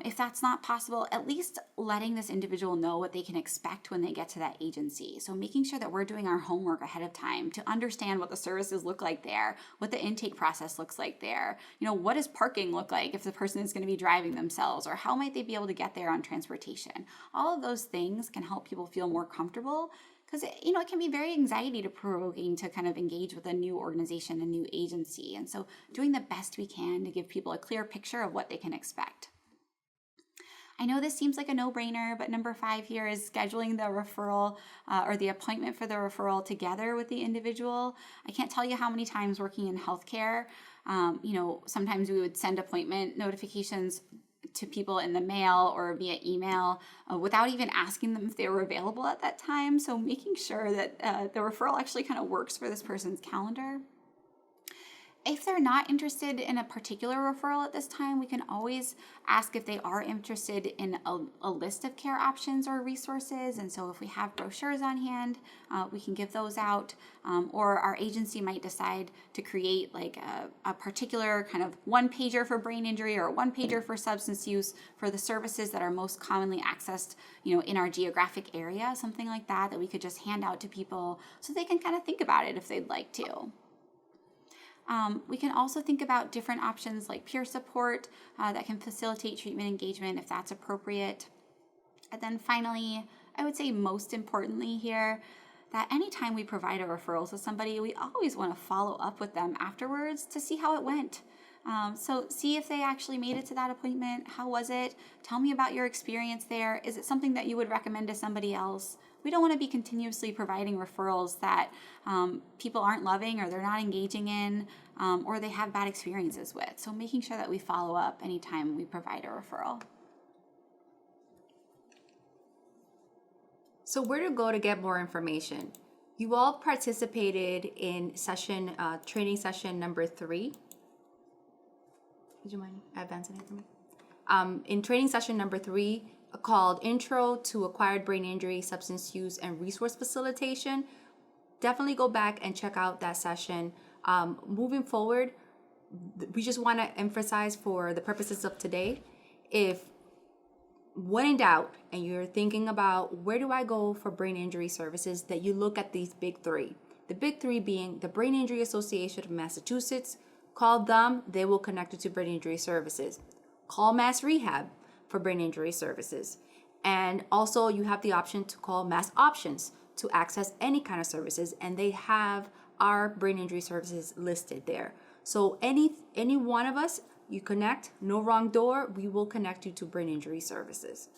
If that's not possible, at least letting this individual know what they can expect when they get to that agency. So making sure that we're doing our homework ahead of time to understand what the services look like there, what the intake process looks like there. What does parking look like if the person is going to be driving themselves, or how might they be able to get there on transportation? All of those things can help people feel more comfortable, because it can be very anxiety provoking to kind of engage with a new organization, a new agency. And so doing the best we can to give people a clear picture of what they can expect. I know this seems like a no-brainer, but number 5 here is scheduling the referral or the appointment for the referral together with the individual. I can't tell you how many times working in healthcare, sometimes we would send appointment notifications to people in the mail or via email without even asking them if they were available at that time. So making sure that the referral actually kind of works for this person's calendar. If they're not interested in a particular referral at this time, we can always ask if they are interested in a list of care options or resources. And so if we have brochures on hand, we can give those out. Or our agency might decide to create like a particular kind of one-pager for brain injury or one-pager for substance use for the services that are most commonly accessed, in our geographic area, something like that we could just hand out to people so they can kind of think about it if they'd like to. We can also think about different options like peer support that can facilitate treatment engagement if that's appropriate. And then finally, I would say most importantly here, that anytime we provide a referral to somebody, we always want to follow up with them afterwards to see how it went. So see if they actually made it to that appointment. How was it? Tell me about your experience there. Is it something that you would recommend to somebody else? we don't want to be continuously providing referrals that people aren't loving or they're not engaging in or they have bad experiences with. So making sure that we follow up anytime we provide a referral. So where to go to get more information? You all participated in training session number 3. Would you mind advancing it for me? In training session number 3, called Intro to Acquired Brain Injury, Substance Use, and Resource Facilitation, definitely go back and check out that session. Moving forward, we just want to emphasize for the purposes of today, if when in doubt and you're thinking about where do I go for brain injury services, that you look at these big 3. The big 3 being the Brain Injury Association of Massachusetts. Call them, they will connect you to brain injury services. Call Mass Rehab for brain injury services. And also you have the option to call Mass Options to access any kind of services, and they have our brain injury services listed there. So any one of us, you connect, no wrong door, we will connect you to brain injury services.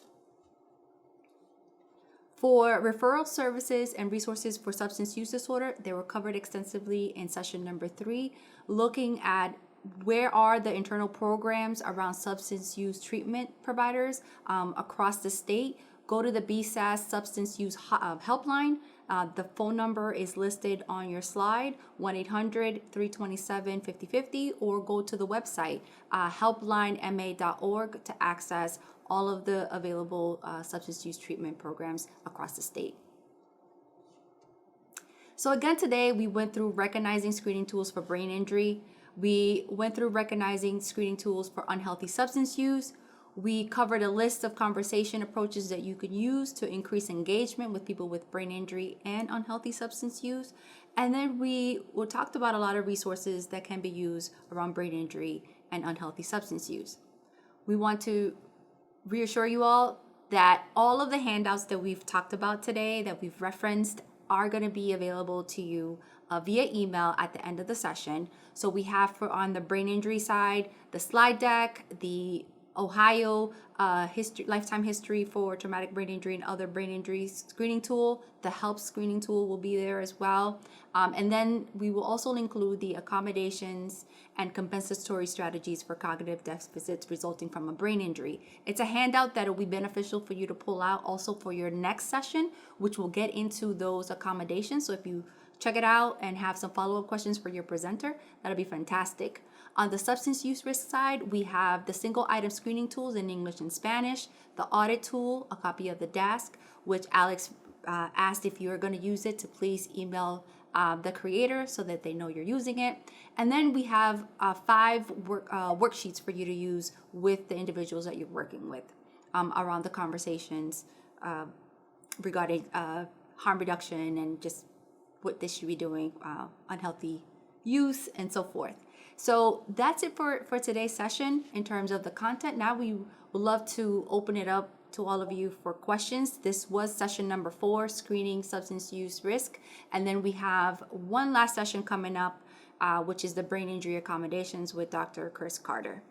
For referral services and resources for substance use disorder, they were covered extensively in session number 3, looking at where are the internal programs around substance use treatment providers across the state. Go to the BSAS Substance Use Helpline. The phone number is listed on your slide, 1-800-327-5050, or go to the website, helplinema.org, to access all of the available substance use treatment programs across the state. So again, today we went through recognizing screening tools for brain injury. We went through recognizing screening tools for unhealthy substance use. We covered a list of conversation approaches that you can use to increase engagement with people with brain injury and unhealthy substance use. And then we talked about a lot of resources that can be used around brain injury and unhealthy substance use. We want to reassure you all that all of the handouts that we've talked about today, that we've referenced, are going to be available to you via email at the end of the session. So we have on the brain injury side, the slide deck, the Ohio lifetime history for traumatic brain injury and other brain injury screening tool. The HELP screening tool will be there as well. And then we will also include the accommodations and compensatory strategies for cognitive deficits resulting from a brain injury. It's a handout that will be beneficial for you to pull out also for your next session, which will get into those accommodations. So if you check it out and have some follow-up questions for your presenter, that'll be fantastic. On the substance use risk side, we have the single item screening tools in English and Spanish, the audit tool, a copy of the Dast, which Alex asked if you're going to use it to please email the creator so that they know you're using it. And then we have 5 worksheets for you to use with the individuals that you're working with around the conversations regarding harm reduction and just what they should be doing, unhealthy use, and so forth. So that's it for today's session in terms of the content. Now we would love to open it up to all of you for questions. This was session number 4, screening substance use risk. And then we have one last session coming up, which is the brain injury accommodations with Dr. Chris Carter.